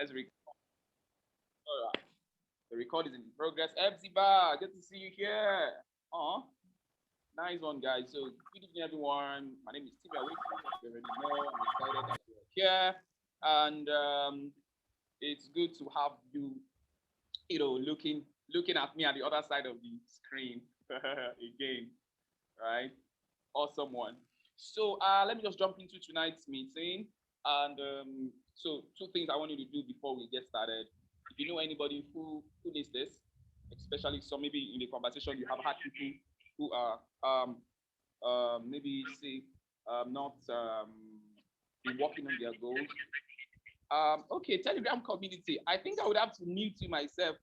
Let's record. All right. The record is in progress. Epsiba, good to see you here. Nice one, guys. So, good evening, everyone. My name is Timi Awesu. You already know. I'm excited that you're here, and it's good to have you, looking at me at the other side of the screen again, right? Awesome one. So, let me just jump into tonight's meeting, and so two things I want you to do before we get started. If you know anybody who needs this, especially some maybe in the conversation you have had people who are maybe say not been working on their goals. Okay, Telegram community. I think I would have to mute you myself.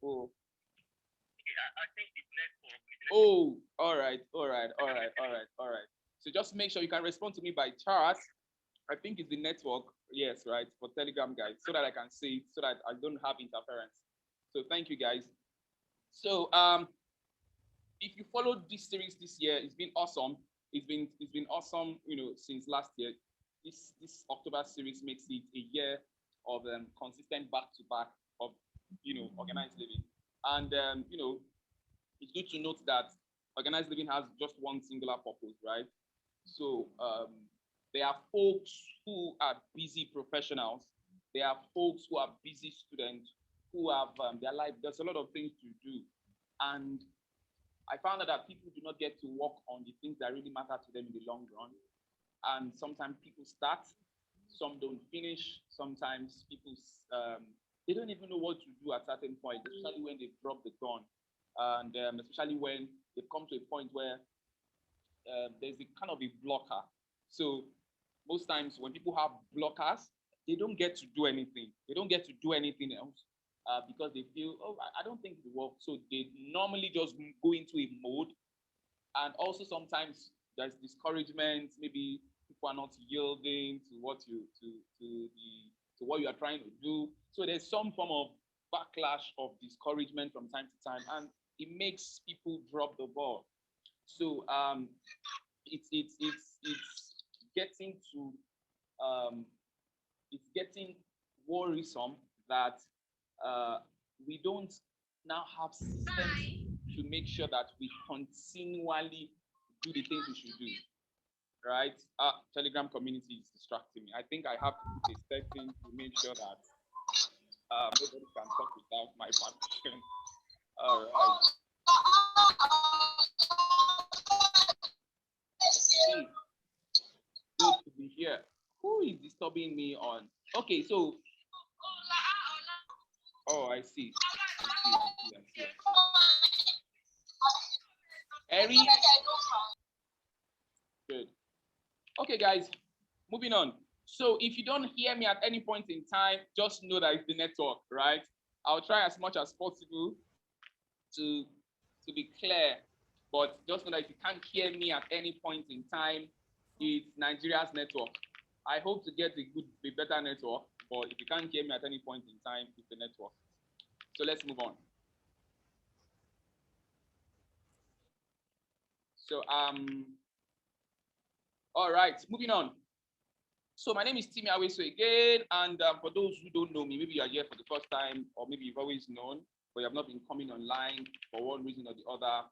Oh, all right. So just make sure you can respond to me by chat. I think it's the network. Yes, right, for Telegram guys, so that I can see it, so that I don't have interference. So thank you guys. So if you followed this series this year, it's been awesome. It's been awesome, since last year. This October series makes it a year of consistent back-to-back of organized living. And it's good to note that organized living has just one singular purpose, right? So there are folks who are busy professionals. There are folks who are busy students who have their life. There's a lot of things to do. And I found out that people do not get to work on the things that really matter to them in the long run. And sometimes people start, some don't finish. Sometimes people, they don't even know what to do at certain point, especially when they drop the gun. And especially when they come to a point where there's a kind of a blocker. So most times when people have blockers, they don't get to do anything. They don't get to do anything else because they feel, oh, I don't think it will work. So they normally just go into a mode. And also sometimes there's discouragement. Maybe people are not yielding to what what you are trying to do. So there's some form of backlash of discouragement from time to time, and it makes people drop the ball. So it's getting to it's getting worrisome that we don't now have systems to make sure that we continually do the things we should do. Right? Telegram community is distracting me. I think I have to put a setting to make sure that nobody can talk without my permission. All right. Good to be here. Who is disturbing me on? Okay, so. Oh, I see. Harry. Good. Okay, guys, moving on. So if you don't hear me at any point in time, just know that it's the network, right? I'll try as much as possible to be clear, but just know that if you can't hear me at any point in time, it's Nigeria's network. I hope to get a better network, but if you can't hear me at any point in time, it's the network. So let's move on. So all right, moving on. So my name is Timi Awesu again, and for those who don't know me, maybe you are here for the first time, or maybe you've always known, but you have not been coming online for one reason or the other.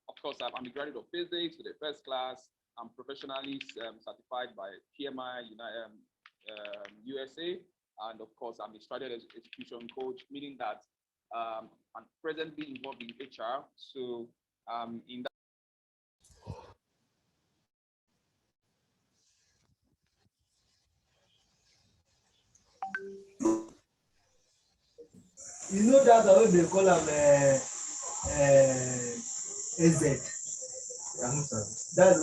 Of course, I'm a graduate of physics with a first class. I'm professionally certified by PMI USA, and of course, I'm a strategic execution coach, meaning that I'm presently involved in HR. So in that. You know that what they call them AZ. That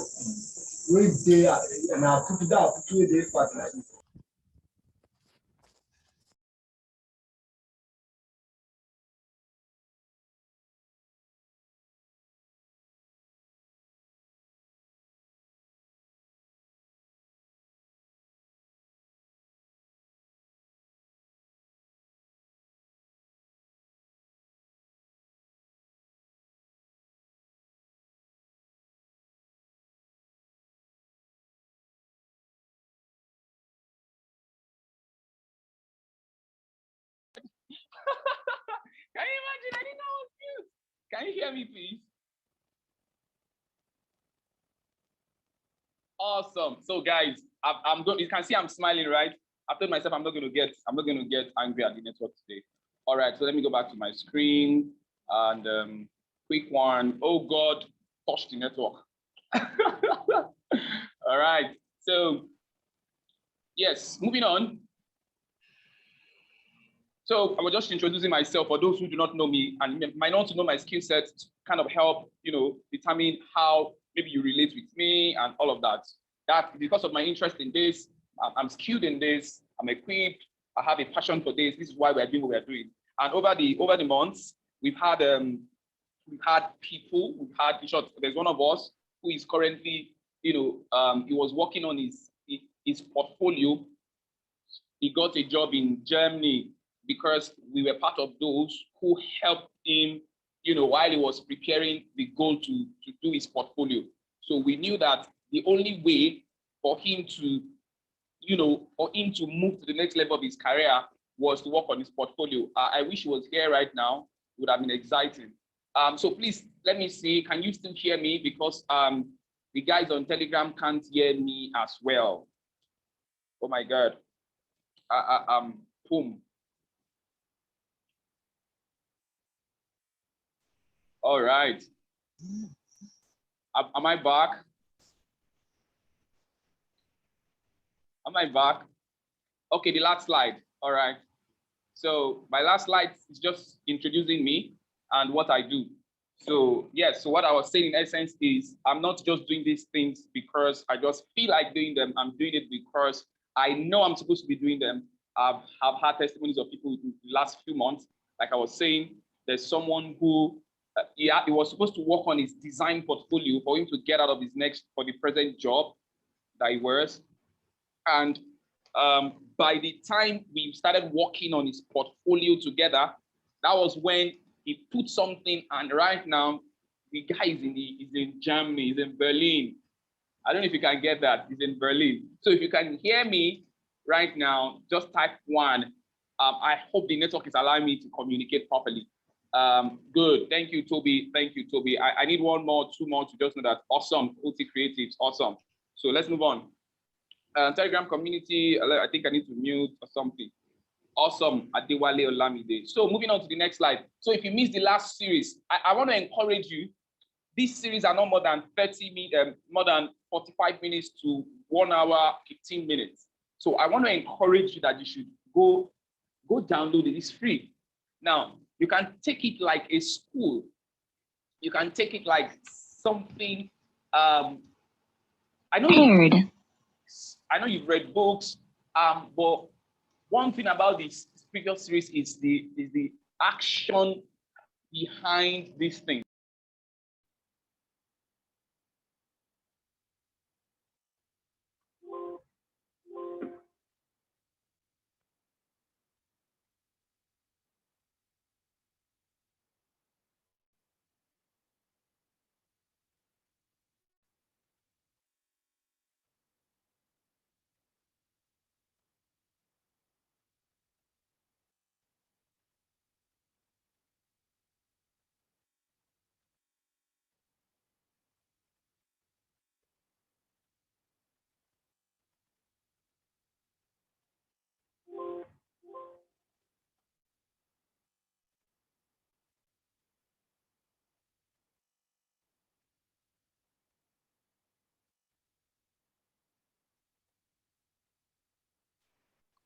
way they are, and I put that put they fat like Can you hear me, please? Awesome. So guys, I'm going. You can see I'm smiling, right? I told myself I'm not going to get angry at the network today. All right. So let me go back to my screen and quick one. Oh God, touch the network. All right. So yes, moving on. So I was just introducing myself for those who do not know me and might not know my skill set to kind of help, determine how maybe you relate with me and all of that. That because of my interest in this, I'm skilled in this, I'm equipped, I have a passion for this. This is why we're doing what we're doing. And over the months, we've had people, in short, there's one of us who is currently, he was working on his portfolio. He got a job in Germany because we were part of those who helped him, while he was preparing the goal to do his portfolio. So we knew that the only way for him to, move to the next level of his career was to work on his portfolio. I wish he was here right now. It would have been exciting. So please, let me see, can you still hear me? Because the guys on Telegram can't hear me as well. Oh my God. Boom. All right. Am I back? Am I back? Okay, the last slide. All right. So my last slide is just introducing me and what I do. So yes, so what I was saying in essence is I'm not just doing these things because I just feel like doing them. I'm doing it because I know I'm supposed to be doing them. I've had testimonies of people in the last few months. Like I was saying, there's someone who he was supposed to work on his design portfolio for him to get out of his for the present job that he was. And by the time we started working on his portfolio together, that was when he put something, and right now the guy is in Germany, he's in Berlin. I don't know if you can get that. He's in Berlin. So if you can hear me right now, just type 1. I hope the network is allowing me to communicate properly. Good. Thank you, Toby. Thank you, Toby. I need 1 more, 2 more to just know that. Awesome. OT Creatives. Awesome. So let's move on. Telegram community, I think I need to mute or something. Awesome, Adewale Olamide. So moving on to the next slide. So if you missed the last series, I want to encourage you. These series are not more than 45 minutes to 1 hour, 15 minutes. So I want to encourage you that you should go download it. It's free. Now, you can take it like a school. You can take it like something. I know you've read books, but one thing about this previous series is the action behind this thing.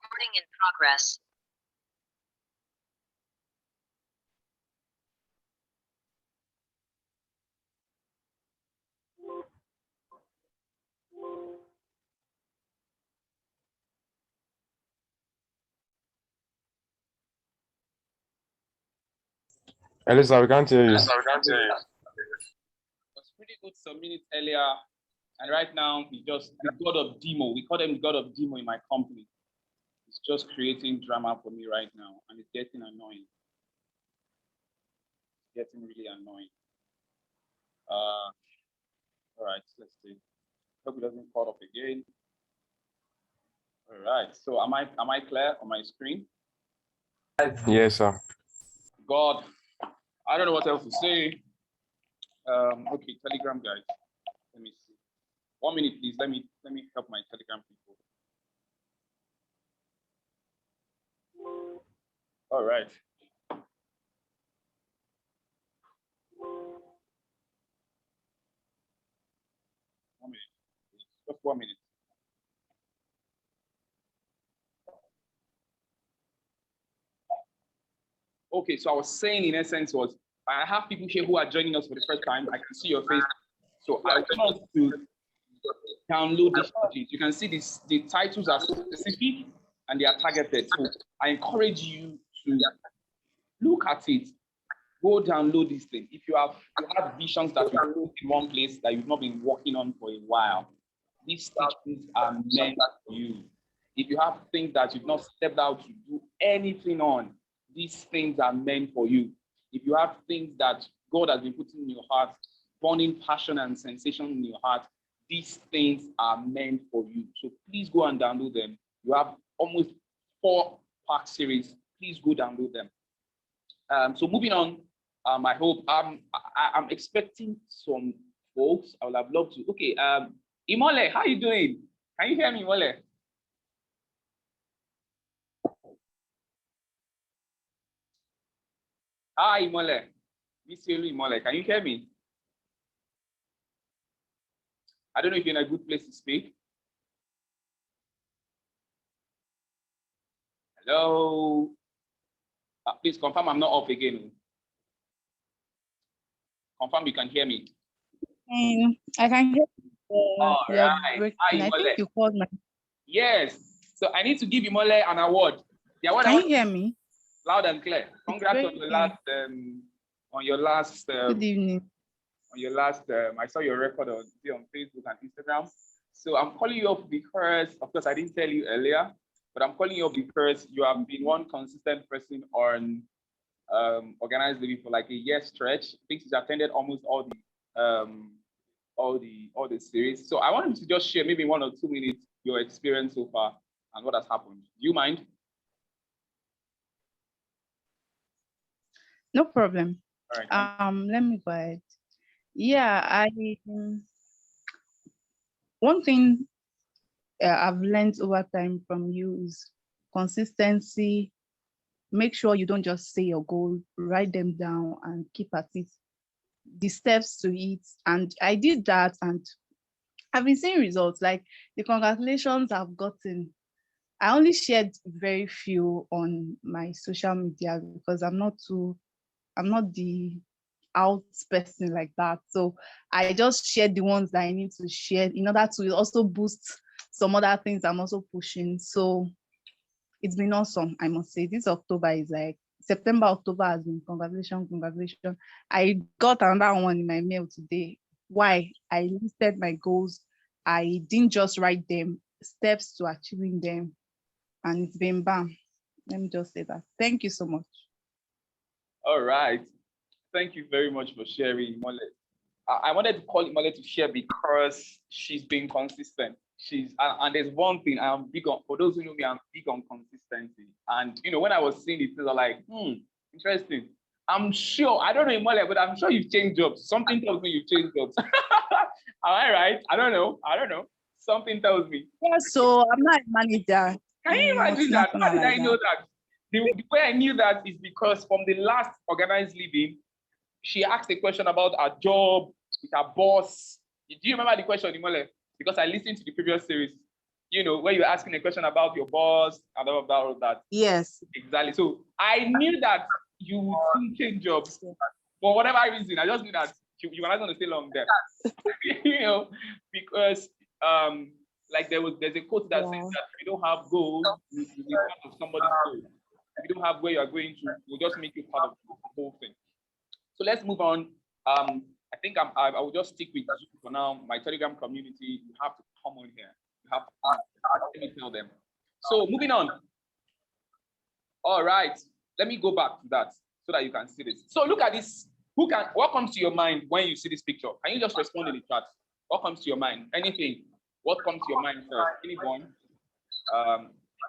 Recording in progress. Elisa, we can't hear you. It was pretty good some minutes earlier, and right now it's just the god of demo. We call them the god of demo in my company. It's just creating drama for me right now, and it's getting annoying. It's getting really annoying. All right, let's see. Hope it doesn't cut off again. All right. So am I clear on my screen? Yes, sir. God, I don't know what else to say. Okay, Telegram guys. Let me see. 1 minute, please. Let me help my Telegram people. All right. Just 1 minute. Okay, so I was saying in essence was I have people here who are joining us for the first time. I can see your face. So I want us to download these pages. You can see this, the titles are specific and they are targeted. So I encourage you to look at it, go download this thing. If you have visions that you put in one place that you've not been working on for a while, these teachings are meant for you. If you have things that you've not stepped out to do anything on, these things are meant for you. If you have things that God has been putting in your heart, burning passion and sensation in your heart, these things are meant for you. So please go and download them. You have almost 4-part series. Please go download them. So moving on, I hope I'm expecting some folks. I would have loved to. Okay, Imole, how you doing? Can you hear me, Imole? Hi, Imole. Miss Imole, can you hear me? I don't know if you're in a good place to speak. Hello. Please confirm I'm not off again. Confirm you can hear me. I can hear you. All right. Hi, I think you called my. Yes. So I need to give Imole an award. The award. Can you hear me? Loud and clear. Congrats on your last. Good evening. On your last, I saw your record on Facebook and Instagram. So I'm calling you up because, of course, I didn't tell you earlier, but I'm calling you up because you have been one consistent person on Organized Living for like a year stretch. I think you've attended almost all the series. So I wanted to just share maybe 1 or 2 minutes your experience so far and what has happened. Do you mind? No problem. All right. Let me go ahead. Yeah, one thing I've learned over time from you is consistency. Make sure you don't just say your goal, write them down and keep at it. The steps to it. And I did that and I've been seeing results. Like the congratulations I've gotten. I only shared very few on my social media because I'm not the out person like that. So I just shared the ones that I need to share in order to also boost some other things I'm also pushing. So it's been awesome, I must say. This October is like September, October has been congratulations. I got another one in my mail today. Why? I listed my goals. I didn't just write them, steps to achieving them. And it's been bam. Let me just say that. Thank you so much. All right. Thank you very much for sharing, Imole. I wanted to call Imole to share because she's been consistent. And there's one thing I'm big on, for those who know me, I'm big on consistency. And when I was seeing it, I was like, interesting. I'm sure, I don't know Imole, but I'm sure you've changed jobs. Something tells me you've changed jobs. Am I right? I don't know. Something tells me. Yeah, so I'm not a manager. Can you imagine that? How did I know that? The way I knew that is because from the last Organized Living, she asked a question about her job with her boss. Do you remember the question, Imole? Because I listened to the previous series, where you're asking a question about your boss and all of that. Yes. Exactly. So I knew that you would soon change jobs. For whatever reason, I just knew that you were not going to stay long there. Because like there's a quote that says that if you don't have goals, you'll be part of somebody's goal. If you don't have where you're going to, we'll just make you part of the whole thing. So let's move on. I think I will just stick with Zoom for now. My Telegram community, you have to come on here. You have to let me tell them. So moving on. All right, let me go back to that so that you can see this. So look at this. What comes to your mind when you see this picture? Can you just respond in the chat? What comes to your mind? Anything? What comes to your mind first?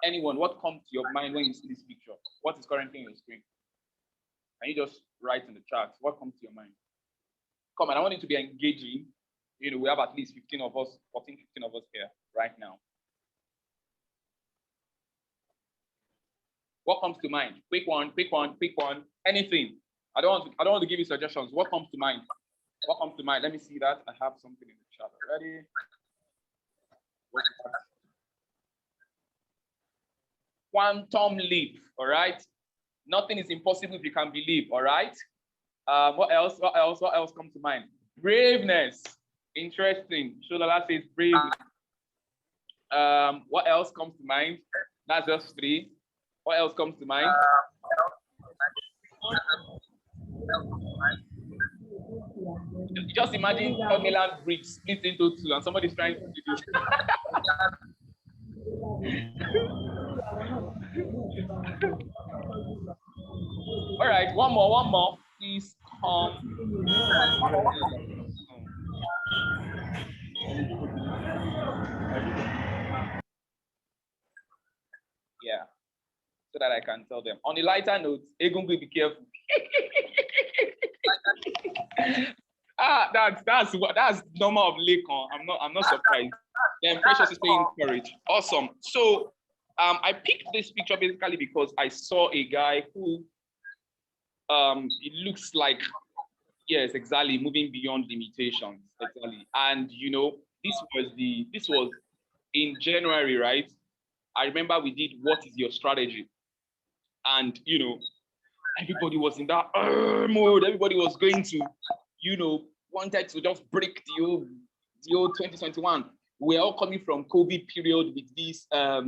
Anyone? What comes to your mind when you see this picture? What is currently on your screen? Can you just write in the chat what comes to your mind? Come on, I want it to be engaging. You know, we have at least 15 of us, 14, 15 of us here right now. What comes to mind? Quick one, quick one, quick one. Anything. I don't want to give you suggestions. What comes to mind? What comes to mind? Let me see that. I have something in the chat already. Quantum leap. All right. Nothing is impossible if you can believe. All right. What else? What else? What else comes to mind? Braveness. Interesting. Sholala says braveness. What else comes to mind? That's just 3. What else comes to mind? Just imagine Third Bridge split into 2 and somebody's trying to do this. All right, one more. Please come. Yeah, so that I can tell them. On a lighter note, Egungu, be careful. That's normal of Lekon. I'm not surprised. Then Precious is saying courage. Awesome. So I picked this picture basically because I saw a guy who it looks like, yes, exactly, moving beyond limitations. Exactly. And you know, this was in January, right? I remember we did What Is Your Strategy? And you know, everybody was in that mode. Everybody was going to, you know, wanted to just break the old 2021. We're all coming from COVID period with this, all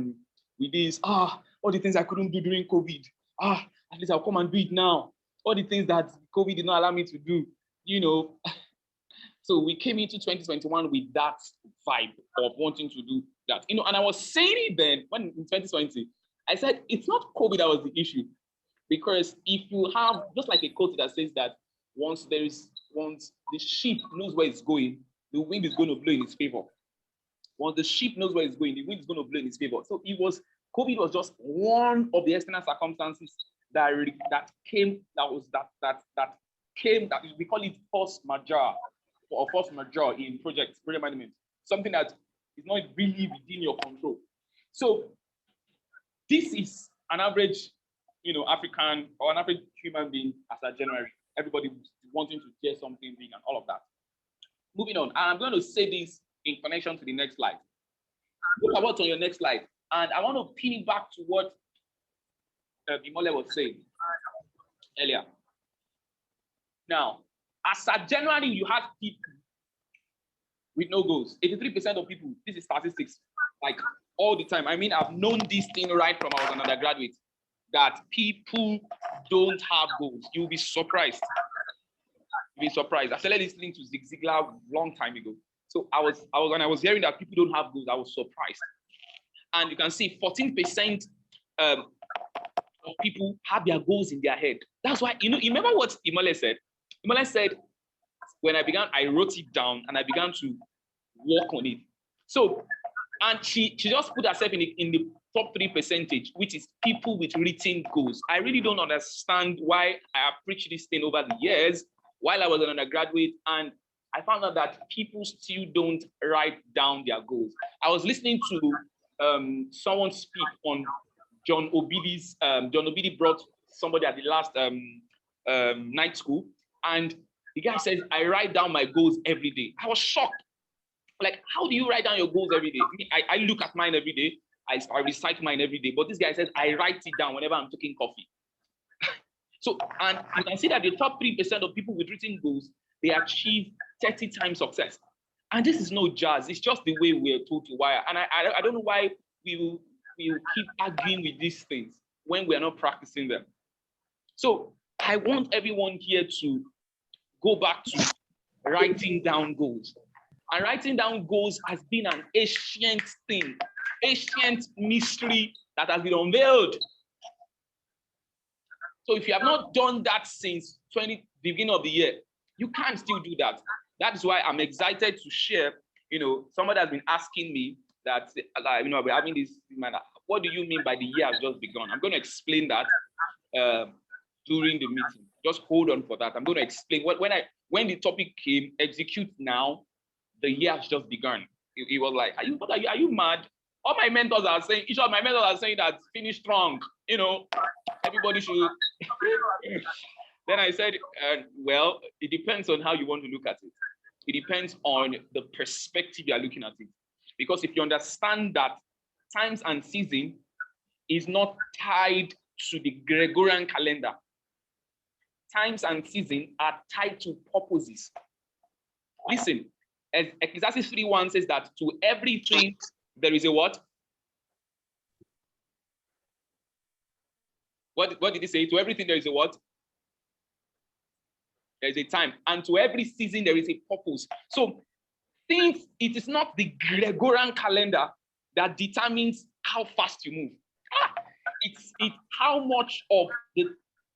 the things I couldn't do during COVID. At least I'll come and do it now. All the things that COVID did not allow me to do, you know. So we came into 2021 with that vibe of wanting to do that, you know. And I was saying it then, when in 2020, I said, it's not COVID that was the issue. Because if you have, just like a quote that says that once the ship knows where it's going, the wind is going to blow in its favor. Once the ship knows where it's going, the wind is going to blow in its favor. So COVID was just one of the external circumstances that we call it force majeure or force majeure in project management, something that is not really within your control. So this is an average, you know, African or an average human being as of January. Everybody wanting to share something big and all of that. Moving on, and I'm going to say this in connection to the next slide. Look at what's on your next slide, and I want to pin it back to what Imole was saying earlier. Now, as of January, you had people with no goals. 83% of people, this is statistics, like all the time. I mean, I've known this thing right from I was an undergraduate, that people don't have goals. You'll be surprised. You'll be surprised. I started listening to Zig Ziglar a long time ago. So when I was hearing that people don't have goals, I was surprised. And you can see 14% of people have their goals in their head. That's why, you know, you remember what Imole said? Imole said, when I began, I wrote it down and I began to work on it. So, and she just put herself in the top 3%, which is people with written goals. I really don't understand why I have preached this thing over the years while I was an undergraduate, and I found out that people still don't write down their goals. I was listening to someone speak on John Obidi's. John Obidi brought somebody at the last night school, and the guy says, I write down my goals every day. I was shocked. Like, how do you write down your goals every day? I look at mine every day. I recite mine every day. But this guy says, I write it down whenever I'm taking coffee. So, and you can see that the top 3% of people with written goals, they achieve 30 times success. And this is no jazz. It's just the way we're told to wire. And I don't know why we will keep arguing with these things when we're not practicing them. So I want everyone here to go back to writing down goals. And writing down goals has been an ancient thing, ancient mystery that has been unveiled. So if you have not done that since the beginning of the year, you can still do that. That is why I'm excited to share. You know, somebody has been asking me that, you know, we're having this, what do you mean by the year has just begun? I'm going to explain that during the meeting. Just hold on for that. I'm going to explain when the topic came, execute now. The year has just begun. It was like, are you mad? All my mentors are saying, each of my mentors are saying that finish strong. You know, everybody should. Then I said, well, it depends on how you want to look at it. It depends on the perspective you are looking at it. Because if you understand that times and season is not tied to the Gregorian calendar, times and season are tied to purposes. Listen, as Ecclesiastes 3:1 says that to everything there is a what? What did he say? To everything there is a what? There is a time. And to every season there is a purpose. So since it is not the Gregorian calendar that determines how fast you move. It's how much of the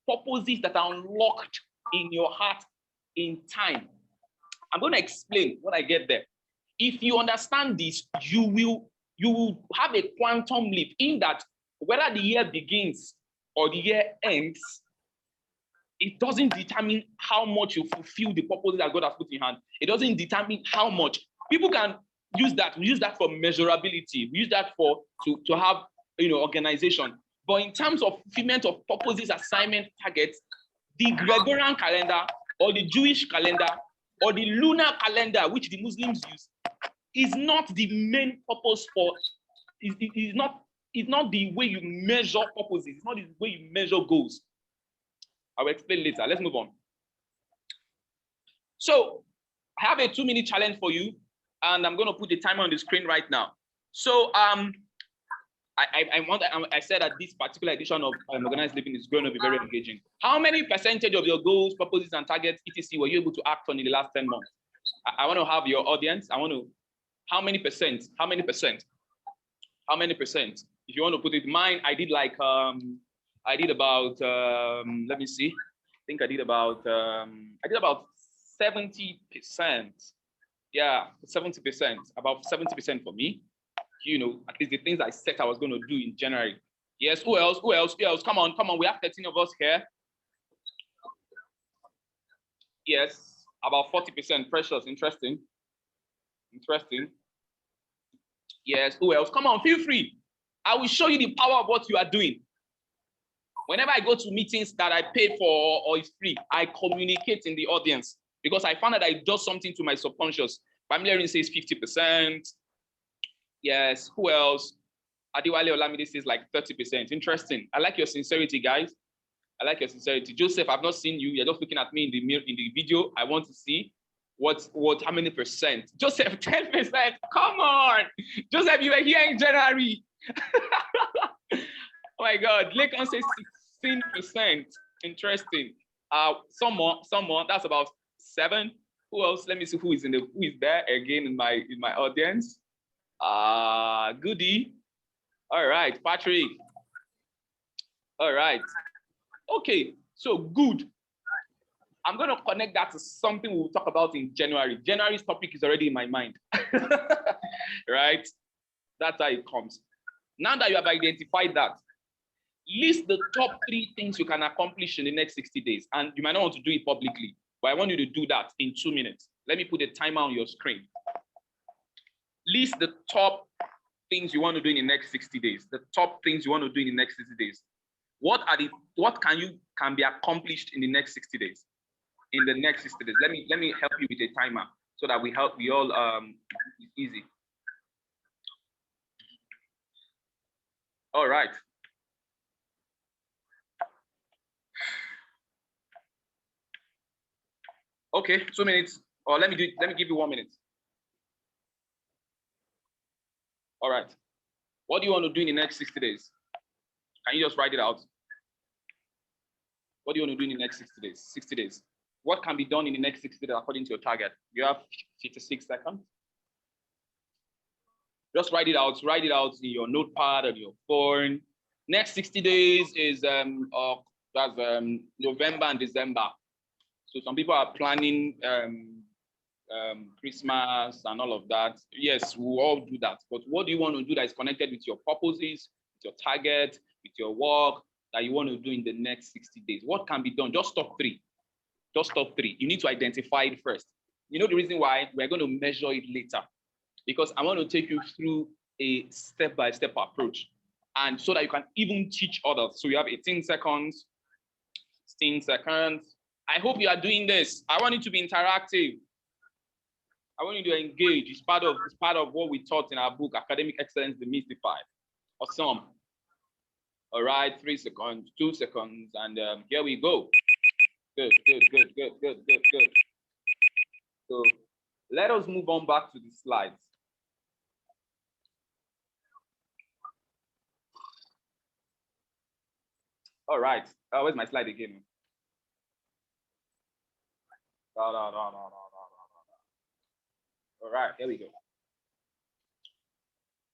purposes that are unlocked in your heart in time. I'm going to explain when I get there. If you understand this, you will have a quantum leap in that whether the year begins or the year ends, it doesn't determine how much you fulfill the purposes that God has put in your hand. It doesn't determine how much. People can use that for measurability, use that to have organization. But in terms of fulfillment of purposes, assignment, targets, the Gregorian calendar or the Jewish calendar or the lunar calendar, which the Muslims use, is not the main purpose for, is not the way you measure purposes. It's not the way you measure goals. I will explain later. Let's move on. So I have a 2-minute challenge for you, and I'm going to put the timer on the screen right now. So I said that this particular edition of Organized Living is going to be very engaging. How many percentage of your goals, purposes, and targets, etc., were you able to act on in the last 10 months? I want to have your audience. How many percent? How many percent? How many percent? If you want to put it, mine, I did like, I did about, let me see. I think I did about 70%. Yeah, 70%, about 70% for me. At least the things I said I was going to do in January. Yes, who else? Who else? Who else? Come on. We have 13 of us here. Yes, about 40%. Precious, interesting. Yes, who else? Come on, feel free. I will show you the power of what you are doing. Whenever I go to meetings that I pay for or is free, I communicate in the audience because I found that it does something to my subconscious. Familiarity says 50%. Yes, who else? Adiwale Olamide says like 30%. Interesting. I like your sincerity, guys. I like your sincerity. Joseph, I've not seen you. You're just looking at me in the video. I want to see how many percent. Joseph, 10%. Come on. Joseph, you were here in January. Oh my God. Lekon says 16%. Interesting. Some more. That's about 7. Who else? Let me see who is there again in my audience. Goody. All right, Patrick. All right. Okay, so good. I'm going to connect that to something we'll talk about in January. January's topic is already in my mind. Right? That's how it comes. Now that you have identified that, list the top 3 things you can accomplish in the next 60 days. And you might not want to do it publicly, but I want you to do that in 2 minutes. Let me put a timer on your screen. List the top things you want to do in the next 60 days. The top things you want to do in the next 60 days. What can be accomplished in the next 60 days? In the next 60 days. Let me help you with a timer so that we all it's easy. All right. Okay, 2 minutes. Or let me give you 1 minute. All right. What do you want to do in the next 60 days? Can you just write it out? What do you want to do in the next 60 days? 60 days. What can be done in the next 60 days according to your target? You have 56 seconds. Just write it out. Write it out in your notepad or your phone. Next 60 days is November and December. So some people are planning Christmas and all of that. Yes, we all do that. But what do you want to do that is connected with your purposes, with your target, with your work, that you want to do in the next 60 days? What can be done? Just top three. Just top three. You need to identify it first. You know the reason why? We're going to measure it later, because I want to take you through a step-by-step approach, and so that you can even teach others. So you have 18 seconds, 16 seconds. I hope you are doing this. I want you to be interactive. I want you to engage. It's part of what we taught in our book, Academic Excellence Demystified. Awesome. All right, 3 seconds, 2 seconds, and here we go. Good. So let us move on back to the slides. All right, where's my slide again? All right, here we go.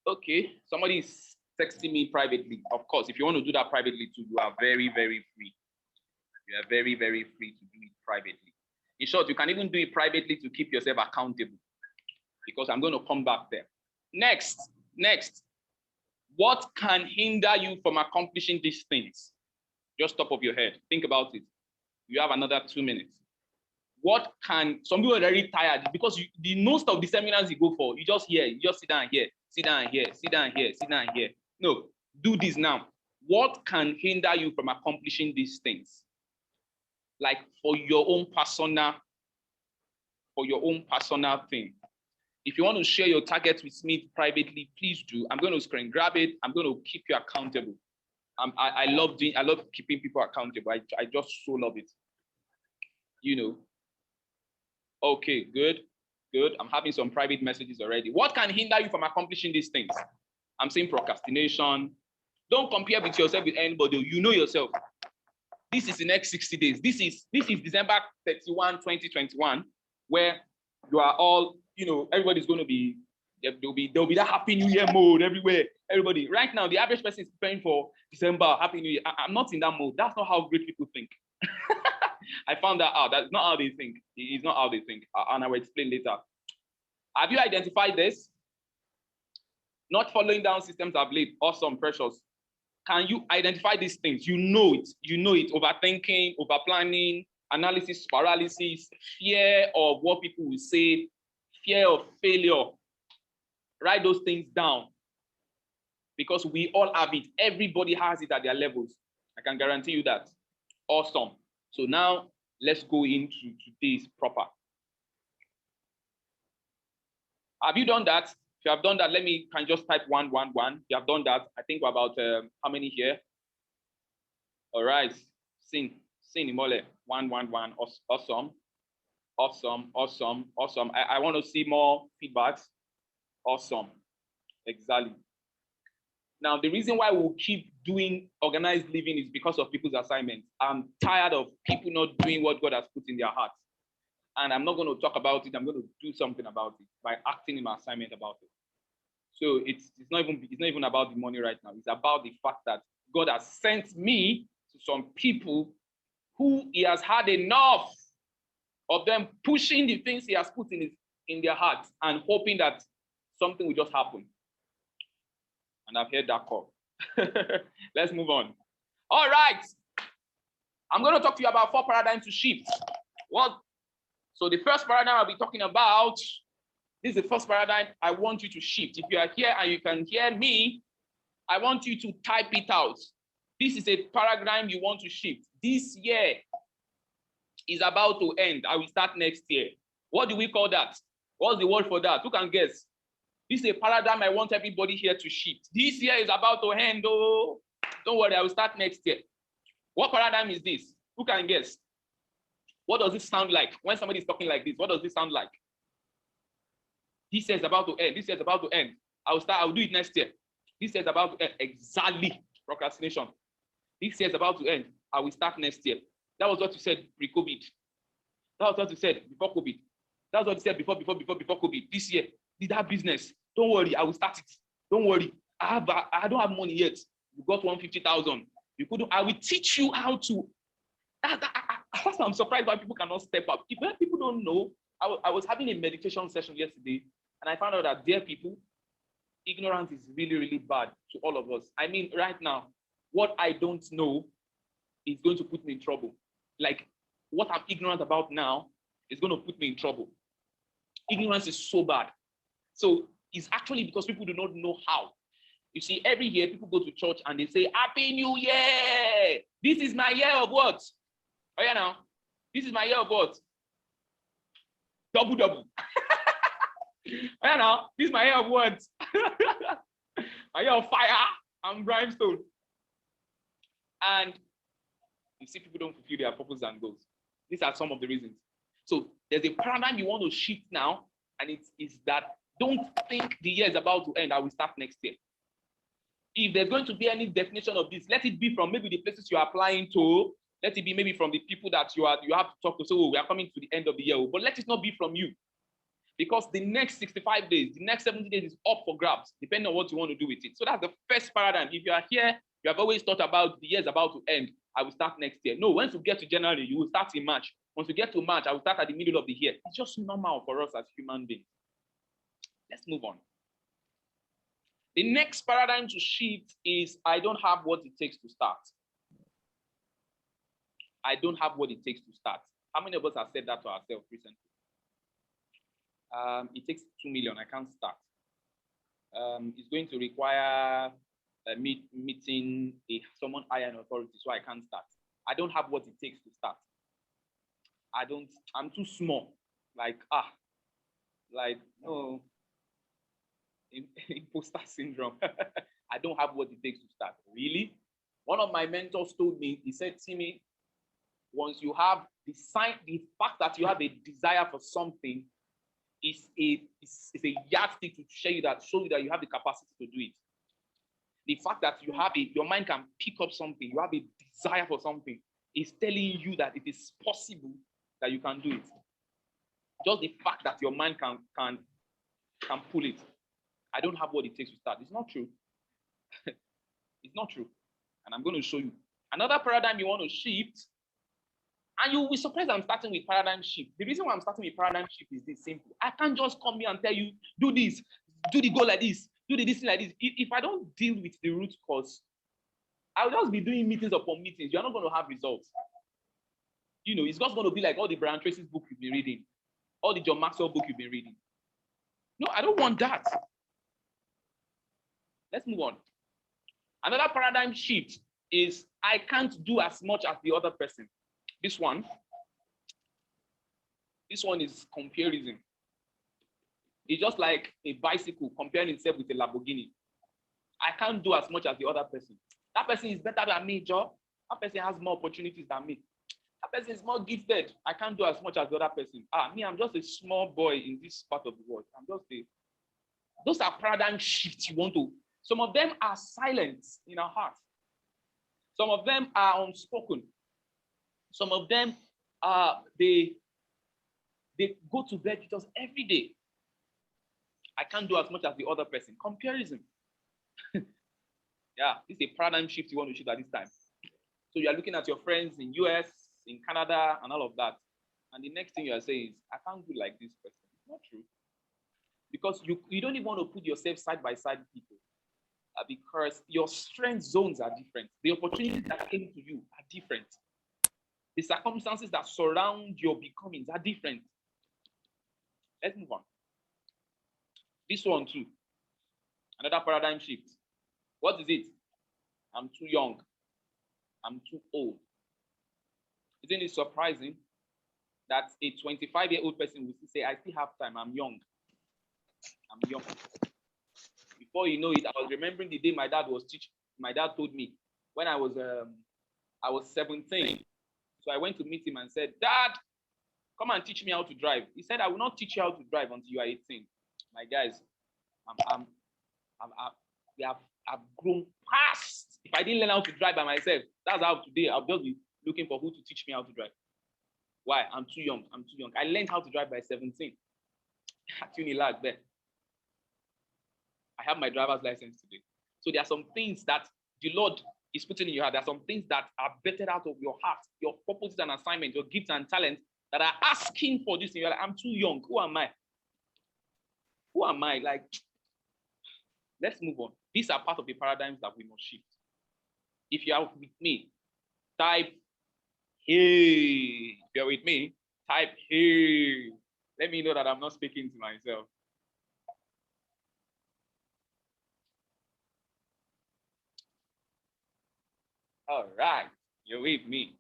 Okay, somebody is texting me privately. Of course, if you want to do that privately too, you are very, very free. You are very, very free to do it privately. In short, you can even do it privately to keep yourself accountable, because I'm going to come back there. Next, what can hinder you from accomplishing these things? Just top of your head, think about it. You have another 2 minutes. What can, some people are very tired because the most of the seminars you go for, you just sit down here, sit down here, sit down here, sit down here. No, do this now. What can hinder you from accomplishing these things? Like for your own personal thing. If you want to share your targets with me privately, please do. I'm going to screen grab it. I'm going to keep you accountable. I love keeping people accountable. I just so love it. You know. Okay, good. I'm having some private messages already. What can hinder you from accomplishing these things? I'm saying procrastination. Don't compare with yourself with anybody. You know yourself. This is the next 60 days. This is December 31, 2021, where you are all, everybody's going to be, there'll be that Happy New Year mode everywhere. Everybody, right now, the average person is preparing for December, Happy New Year. I'm not in that mode. That's not how great people think. I found that out. That's not how they think. It's not how they think. And I will explain later. Have you identified this? Not following down systems I've laid. Awesome, precious. Can you identify these things? You know it. Overthinking, overplanning, analysis paralysis, fear of what people will say, fear of failure. Write those things down, because we all have it. Everybody has it at their levels. I can guarantee you that. Awesome. So now let's go into today's proper. Have you done that? If you have done that, can just type 1, 1, 1. You have done that. I think we're about how many here? All right. Sin Imole. 1, 1, 1. Awesome. I want to see more feedbacks. Awesome. Exactly. Now, the reason why we'll keep doing organized living is because of people's assignments. I'm tired of people not doing what God has put in their hearts. And I'm not going to talk about it. I'm going to do something about it by acting in my assignment about it. So it's not even about the money right now. It's about the fact that God has sent me to some people who He has had enough of them pushing the things He has put in their hearts and hoping that something will just happen. And I've heard that call. Let's move on. All right. I'm going to talk to you about 4 paradigms to shift. So the first paradigm I'll be talking about, this is the first paradigm I want you to shift. If you are here and you can hear me, I want you to type it out. This is a paradigm you want to shift. This year is about to end. I will start next year. What do we call that? What's the word for that? Who can guess? This is a paradigm I want everybody here to shift. This year is about to end. Oh, don't worry, I will start next year. What paradigm is this? Who can guess? What does it sound like when somebody is talking like this? What does this sound like? This year is about to end. This year is about to end. I'll do it next year. This year is about to end. Exactly. Procrastination. This year is about to end. I will start next year. That was what you said pre-COVID. That was what you said before COVID. That was what you said before COVID. This year, did that business. Don't worry, I will start it. Don't worry. I don't have money yet. You got 150,000. You couldn't. I will teach you how to. I'm surprised why people cannot step up. If people don't know, I was having a meditation session yesterday, and I found out that, dear people, ignorance is really, really bad to all of us. I mean, right now, what I don't know is going to put me in trouble. Like what I'm ignorant about now is going to put me in trouble. Ignorance is so bad. So it's actually because people do not know how. You see, every year people go to church and they say, Happy New Year! This is my year of what? Oh yeah, now. This is my year of what? Double. Oh yeah, now. This is my year of what? My year of fire and brimstone. And you see, people don't fulfill their purpose and goals. These are some of the reasons. So there's a paradigm you want to shift now, and it is that don't think the year is about to end. I will start next year. If there's going to be any definition of this, let it be from maybe the places you are applying to. Let it be maybe from the people that you have to talk to. So we are coming to the end of the year, but let it not be from you, because the next 65 days, the next 70 days is up for grabs, depending on what you want to do with it. So that's the first paradigm. If you are here, you have always thought about the year is about to end. I will start next year. No, once you get to January, you will start in March. Once you get to March, I will start at the middle of the year. It's just normal for us as human beings. Let's move on. The next paradigm to shift is I don't have what it takes to start. I don't have what it takes to start. How many of us have said that to ourselves recently? It takes 2 million. I can't start. It's going to require a meeting someone higher in authority, so I can't start. I don't have what it takes to start. I'm too small. No. Imposter syndrome. I don't have what it takes to start. Really? One of my mentors told me, he said, Timi, once you have the fact that you have a desire for something is a yardstick to show you that you have the capacity to do it. The fact that your mind can pick up something, you have a desire for something, is telling you that it is possible that you can do it. Just the fact that your mind can pull it. I don't have what it takes to start. It's not true. It's not true. And I'm going to show you. Another paradigm you want to shift, and you'll be surprised I'm starting with paradigm shift. The reason why I'm starting with paradigm shift is this simple. I can't just come here and tell you, do this, do the goal like this, do this thing like this. If I don't deal with the root cause, I'll just be doing meetings upon meetings. You're not going to have results. It's just going to be like all the Brian Tracy's book you've been reading, all the John Maxwell book you've been reading. No, I don't want that. Let's move on. Another paradigm shift is I can't do as much as the other person. This one is comparison. It's just like a bicycle comparing itself with a Lamborghini. I can't do as much as the other person. That person is better than me, Joe. That person has more opportunities than me. That person is more gifted. I can't do as much as the other person. I'm just a small boy in this part of the world. Those are paradigm shifts you want to. Some of them are silent in our heart. Some of them are unspoken. Some of them they go to bed with us every day. I can't do as much as the other person. Comparison. Yeah, this is a paradigm shift you want to shift at this time. So you are looking at your friends in US, in Canada, and all of that. And the next thing you are saying is, I can't do like this person. It's not true. Because you don't even want to put yourself side by side with people. Because your strength zones are different. The opportunities that came to you are different. The circumstances that surround your becomings are different. Let's move on. This one too. Another paradigm shift. What is it? I'm too young. I'm too old. Isn't it surprising that a 25-year-old person will say, I still have time, I'm young. I'm young. Before you know it, I was remembering the day my dad was teaching. My dad told me when I was 17. So I went to meet him and said, Dad, come and teach me how to drive. He said, I will not teach you how to drive until you are 18. My guys, I've grown past. If I didn't learn how to drive by myself, that's how today I'll just be looking for who to teach me how to drive. Why? I'm too young. I'm too young. I learned how to drive by 17. At Unilag there. I have my driver's license today. So there are some things that the Lord is putting in your heart. There are some things that are bettered out of your heart, your purposes and assignments, your gifts and talents that are asking for this. And you're like, I'm too young. Who am I? Who am I? Like, let's move on. These are part of the paradigms that we must shift. If you are with me, type hey. If you're with me, type hey. Let me know that I'm not speaking to myself. All right, you're with me.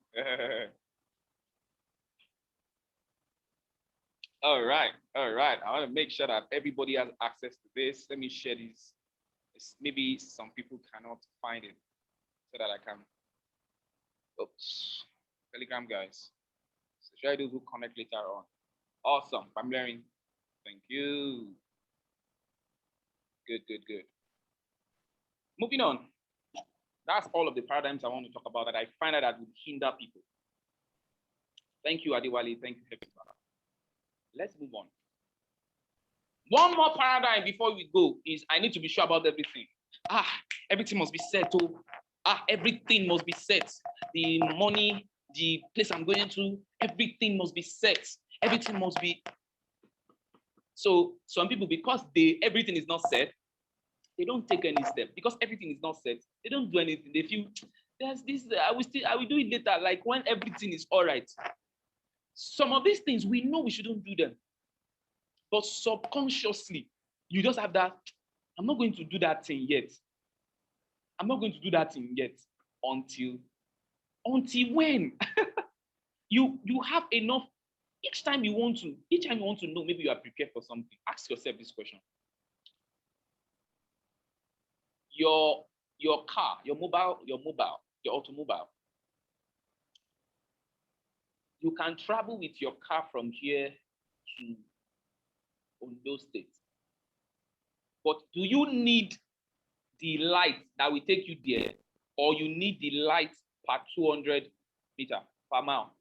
All right. I want to make sure that everybody has access to this. Let me share this. Maybe some people cannot find it so that I can. Oops. Telegram guys. So try those who connect later on. Awesome. I'm learning. Thank you. Good. Moving on. That's all of the paradigms I want to talk about that I find out that would hinder people. Thank you, Adewale. Thank you, everybody. Let's move on. One more paradigm before we go is I need to be sure about everything. Everything must be set. Everything must be set. The money, the place I'm going to, everything must be set. Everything must be. So some people, because everything is not set, they don't take any step. Because everything is not set, they don't do anything. They feel there's this. I will do it later. Like when everything is all right. Some of these things we know we shouldn't do them, but subconsciously you just have that. I'm not going to do that thing yet. I'm not going to do that thing yet until when? you have enough. Each time you want to know, maybe you are prepared for something. Ask yourself this question. Your car, your automobile. You can travel with your car from here to Ondo State. But do you need the light that will take you there, or you need the light per 200 meter per mile?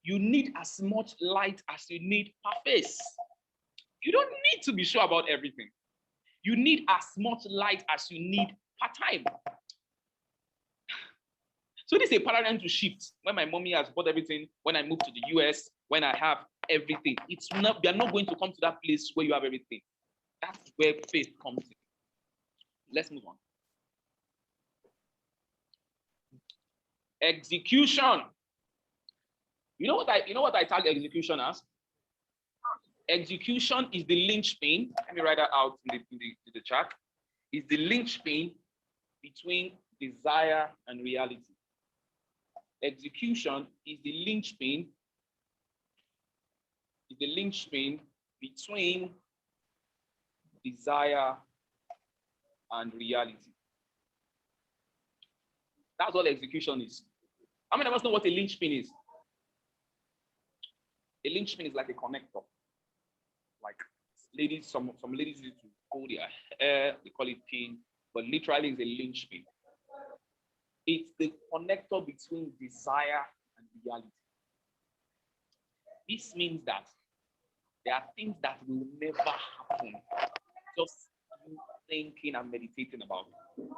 You need as much light as you need per face. You don't need to be sure about everything. You need as much light as you need per time. So this is a paradigm to shift. When my mommy has bought everything, when I move to the US, when I have everything, we are not going to come to that place where you have everything. That's where faith comes in. Let's move on. Execution. You know what I tag execution as? Execution is the linchpin. Let me write that out in the chat. Is the linchpin between desire and reality. Execution is the linchpin. Between desire and reality. That's what execution is. How many of us know what a linchpin is? A linchpin is like a connector. Like ladies, some ladies need to hold their hair, they call it pin, but literally it's a linchpin. It's the connector between desire and reality. This means that there are things that will never happen just you thinking and meditating about it.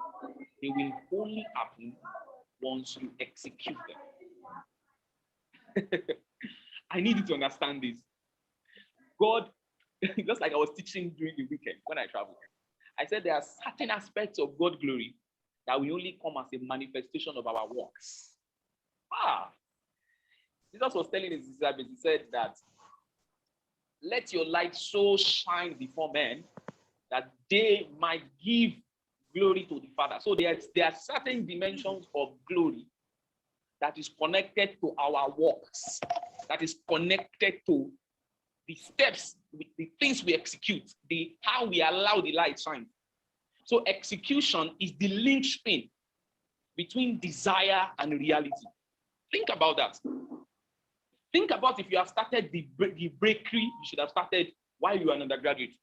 They will only happen once you execute them. I need you to understand this. God, just like I was teaching during the weekend when I traveled, I said there are certain aspects of God's glory that will only come as a manifestation of our works. Jesus was telling his disciples, he said that, let your light so shine before men that they might give glory to the Father. So there are certain dimensions of glory that is connected to our works, that is connected to the steps, the things we execute, how we allow the light shine. So execution is the linchpin between desire and reality. Think about that. Think about if you have started the bakery, you should have started while you are an undergraduate.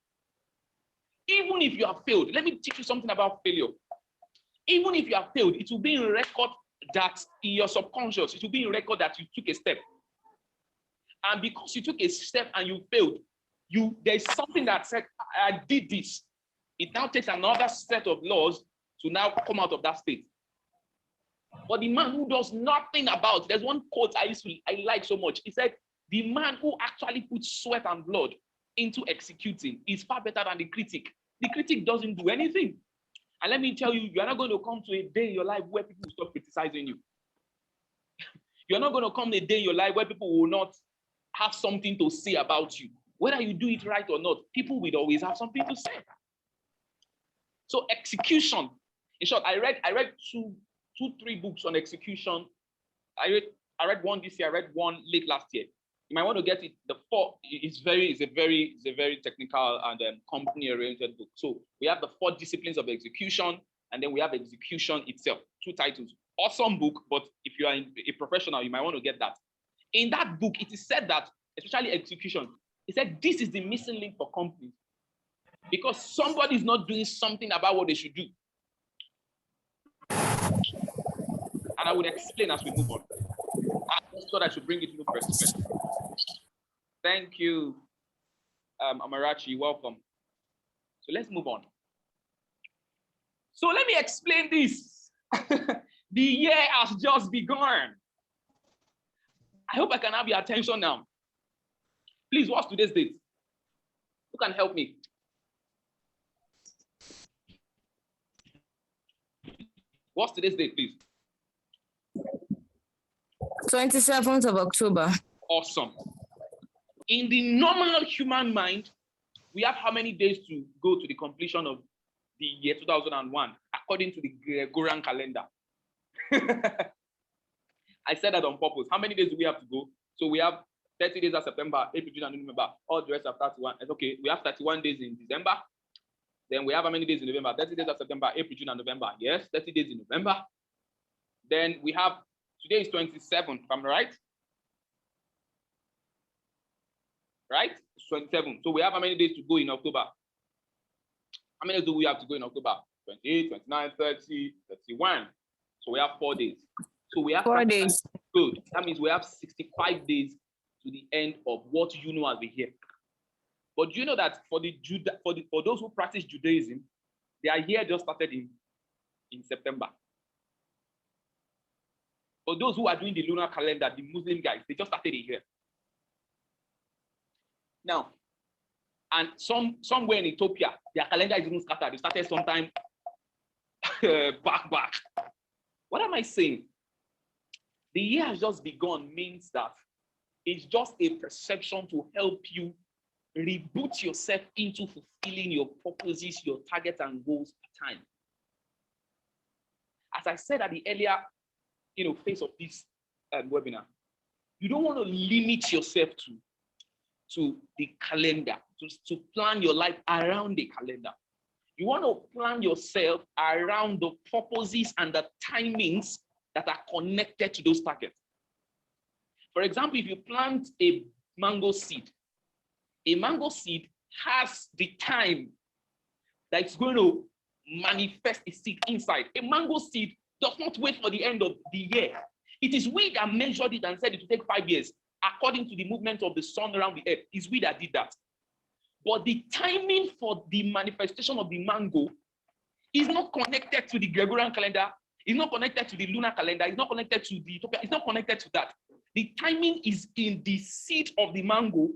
Even if you have failed, let me teach you something about failure. Even if you have failed, it will be in record that in your subconscious, it will be in record that you took a step. And because you took a step and you failed, there's something that said, I did this. It now takes another set of laws to now come out of that state. But the man who does nothing about it, there's one quote I like so much. He said, the man who actually puts sweat and blood into executing is far better than the critic. The critic doesn't do anything. And let me tell you, you are not going to come to a day in your life where people will stop criticizing you. You're not going to come a day in your life where people will not have something to say about you. Whether you do it right or not, people will always have something to say. So execution. In short, I read three books on execution. I read one this year, I read one late last year. You might want to get it. The four is a very technical and company-oriented book. So we have the 4 disciplines of execution, and then we have execution itself. 2 titles. Awesome book, but if you are a professional, you might want to get that. In that book, it is said that, especially execution, it said this is the missing link for companies. Because somebody is not doing something about what they should do. And I will explain as we move on. I just thought I should bring it into perspective. Thank you, Amarachi, welcome. So let's move on. So let me explain this. The year has just begun. I hope I can have your attention now. Please, what's today's date? Who can help me? What's today's date, please? 27th of October. Awesome. In the normal human mind, we have how many days to go to the completion of the year 2001, according to the Gregorian calendar? I said that on purpose. How many days do we have to go? So we have 30 days of September, April, June, and November. All the rest are 31. It's okay. We have 31 days in December. Then we have how many days in November? 30 days of September, April, June, and November. Yes, 30 days in November. Then we have, today is 27th, if I'm right? Right? It's 27. So we have how many days to go in October? How many days do we have to go in October? 28, 29, 30, 31. So we have 4 days. So we have 4 days. Good. That means we have 65 days to the end of what you know as the year. But do you know that for those who practice Judaism, their year just started in September. For those who are doing the lunar calendar, the Muslim guys, they just started a year. Now, and somewhere in Ethiopia, their calendar is even scattered. They started sometime back. What am I saying? The year has just begun means that it's just a perception to help you reboot yourself into fulfilling your purposes, your targets and goals at time. As I said at the earlier, phase of this webinar, you don't want to limit yourself to the calendar, to plan your life around the calendar. You want to plan yourself around the purposes and the timings that are connected to those targets. For example, if you plant a mango seed has the time that it's going to manifest its seed inside. A mango seed does not wait for the end of the year. It is we that measured it and said it will take 5 years. According to the movement of the sun around the earth, it's we that did that. But the timing for the manifestation of the mango is not connected to the Gregorian calendar. It's not connected to the lunar calendar. It's not connected to the Ethiopia. It's not connected to that. The timing is in the seed of the mango,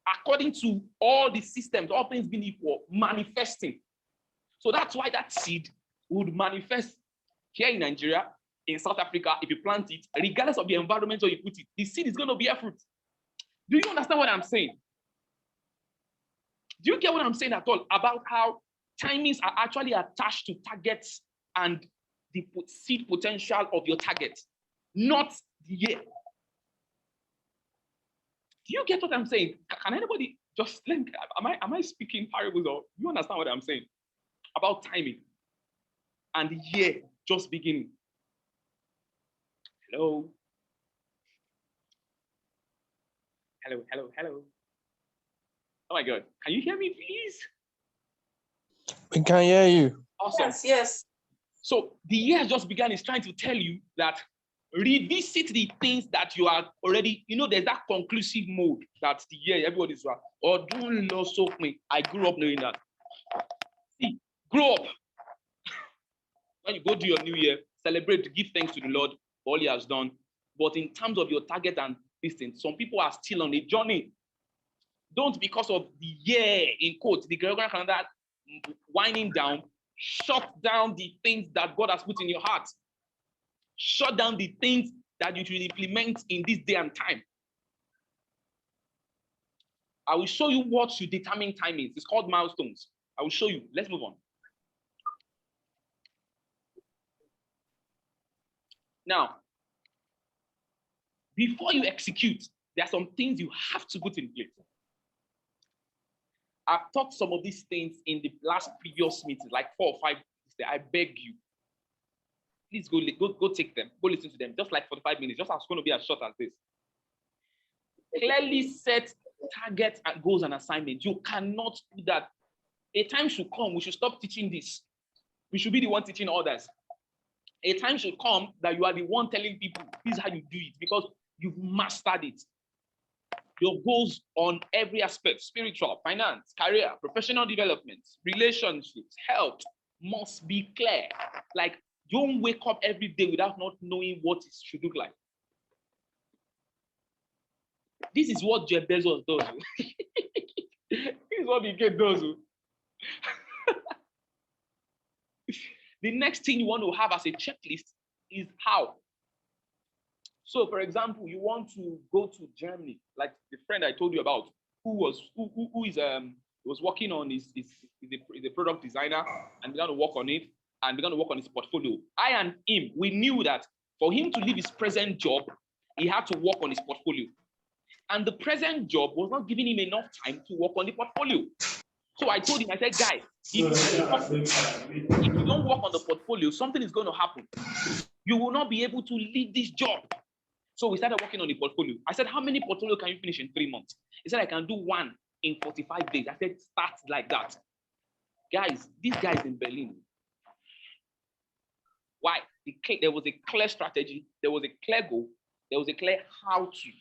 according to all the systems, all things being equal, manifesting. So that's why that seed would manifest here in Nigeria, in South Africa, if you plant it, regardless of the environment where you put it, the seed is going to bear fruit. Do you understand what I'm saying? Do you get what I'm saying at all about how timings are actually attached to targets and the seed potential of your target, not the year? Do you get what I'm saying? Can anybody just let me, am I speaking parables, or you understand what I'm saying about timing and the year just beginning? Hello. Oh my God, can you hear me, please? We can hear you. Awesome. Yes. So the year has just begun. Is trying to tell you that revisit the things that you are already, there's that conclusive mode that the year everybody's right. Or don't love so me. I grew up knowing that. See, grow up. When you go to your new year, celebrate, give thanks to the Lord for all he has done. But in terms of your target and distance, some people are still on a journey. Don't, because of the year, in quotes, the Gregorian calendar winding down, Shut down the things that God has put in your heart. Shut down the things that you should implement in this day and time. I will show you what should determine time is. It's called milestones. I will show you. Let's move on. Now, before you execute, there are some things you have to put in place. I've taught some of these things in the last previous meetings, like 4 or 5. I beg you, please go take them, go listen to them, just like 45 minutes, just as it's going to be as short as this. Clearly set targets and goals and assignments. You cannot do that. A time should come, we should stop teaching this. We should be the one teaching others. A time should come that you are the one telling people, this is how you do it, because you've mastered it. Your goals on every aspect, spiritual, finance, career, professional development, relationships, health, must be clear. Like, don't wake up every day without not knowing what it should look like. This is what Jeff Bezos does. This is what Bill Gates does. The next thing you want to have as a checklist is how. So, for example, you want to go to Germany, like the friend I told you about, who was working on is a product designer and began to work on it and began to work on his portfolio. I and him, we knew that for him to leave his present job, he had to work on his portfolio. And the present job was not giving him enough time to work on the portfolio. So I told him, I said, guy, if you don't work on the portfolio, something is going to happen. You will not be able to leave this job. So we started working on the portfolio. I said, how many portfolio can you finish in 3 months? He said, I can do 1 in 45 days. I said, start like that. Guys, this guy is in Berlin. Why? There was a clear strategy. There was a clear goal. There was a clear how to.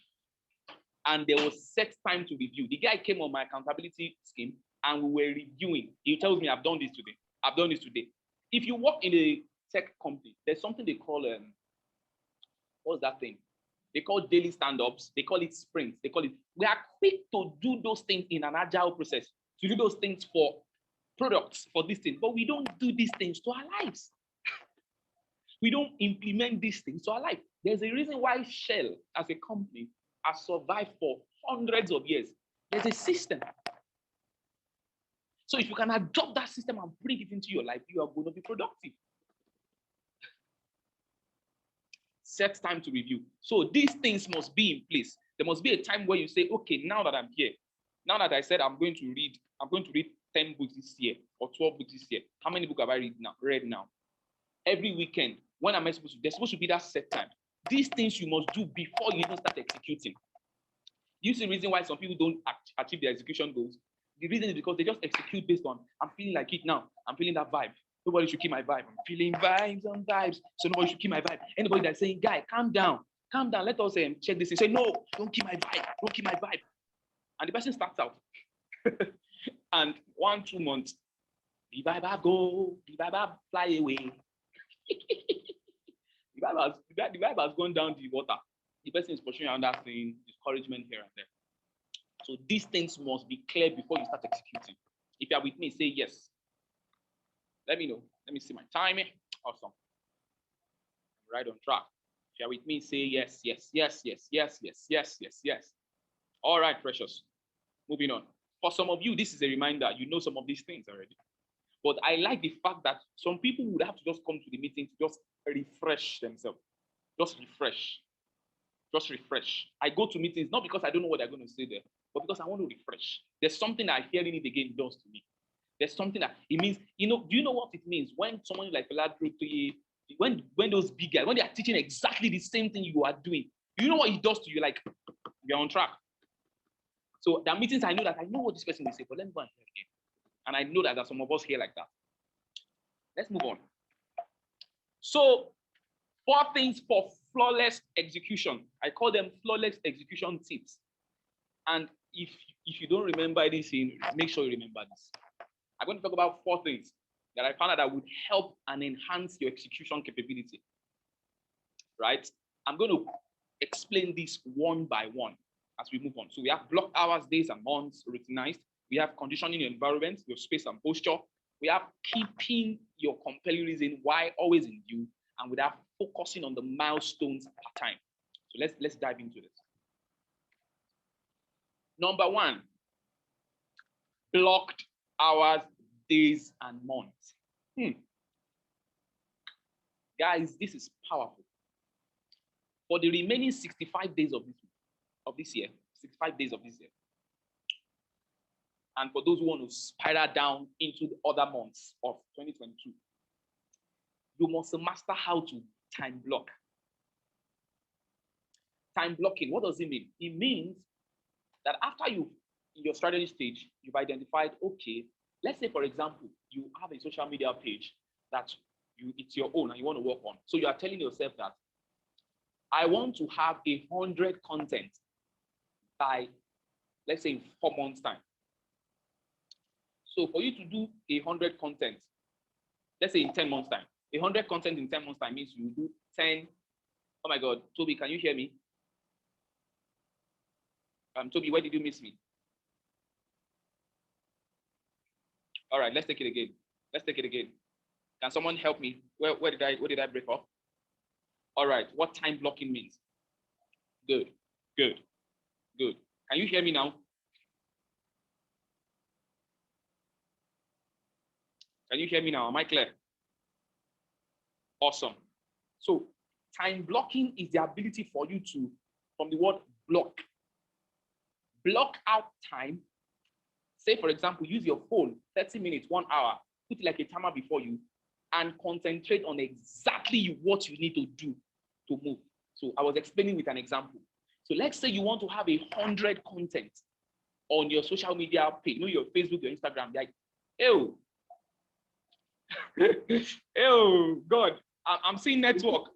And there was set time to review. The guy came on my accountability scheme and we were reviewing. He tells me, I've done this today. I've done this today. If you work in a tech company, there's something they call, what's that thing? They call daily stand-ups. They call it sprints. We are quick to do those things in an agile process, to do those things for products, for this thing, but we don't do these things to our lives. We don't implement these things to our life. There's a reason why Shell, as a company, has survived for hundreds of years. There's a system. So if you can adopt that system and bring it into your life, you are going to be productive. Set time to review. So these things must be in place. There must be a time where you say, okay, now that I'm here, now that I said I'm going to read 10 books this year or 12 books this year. How many books have I read now? Every weekend, when am I supposed to? There's supposed to be that set time. These things you must do before you even start executing. You see the reason why some people don't achieve their execution goals? The reason is because they just execute based on, I'm feeling like it now. I'm feeling that vibe. Nobody should keep my vibe. I'm feeling vibes on vibes. So nobody should keep my vibe. Anybody that's saying, guy, calm down. Calm down. Let us check this. And say, no, don't keep my vibe. Don't keep my vibe. And the person starts out. And 1-2 months, the vibe go, the vibe fly away. The vibe has gone down the water. The person is pushing around that thing, discouragement here and there. So these things must be clear before you start executing. If you are with me, say yes. Let me know. Let me see my timing. Awesome. I'm right on track. If you're with me, say yes, yes, yes, yes, yes, yes, yes, yes, yes. All right, precious. Moving on. For some of you, this is a reminder. You know some of these things already. But I like the fact that some people would have to just come to the meeting to just refresh themselves. Just refresh. Just refresh. I go to meetings not because I don't know what they're going to say there, but because I want to refresh. There's something that hearing it again does to me. There's something that it means, do you know what it means when someone like when those big guys, when they are teaching exactly the same thing you are doing, you know what it does to you? Like, you're on track. So there are meetings I know what this person will say, but let me go and hear again. And I know that there's some of us here like that. Let's move on. So 4 things for flawless execution. I call them flawless execution tips. And if you don't remember anything, make sure you remember this. I'm going to talk about 4 things that I found out that would help and enhance your execution capability. Right? I'm going to explain this one by one as we move on. So we have block hours, days, and months routinized. We have conditioning your environment, your space and posture. We have keeping your compelling reason why always in view, and we have focusing on the milestones per time. So let's dive into this. Number one, blocked hours, days, and months. Guys, this is powerful. For the remaining 65 days of this year, 65 days of this year, and for those who want to spiral down into the other months of 2022, you must master how to time block. Time blocking, what does it mean? It means that after in your strategy stage, you've identified, okay, let's say, for example, you have a social media page that it's your own and you want to work on. So you are telling yourself that I want to have 100 content by, let's say, in 4 months' time. So for you to do 100 content, let's say in 10 months' time, 100 content in 10 months' time means you do 10. Oh my God, Toby, can you hear me? Toby, where did you miss me? All right, let's take it again. Let's take it again. Can someone help me? Where did I break off? All right, what time blocking means? Good, good, good. Can you hear me now? Can you hear me now? Am I clear? Awesome. So time blocking is the ability for you to, from the word block out time. Say, for example, use your phone, 30 minutes, 1 hour, put it like a timer before you, and concentrate on exactly what you need to do to move. So I was explaining with an example. So let's say you want to have 100 content on your social media page, your Facebook, your Instagram, like, ew. Ew, God, I'm seeing network.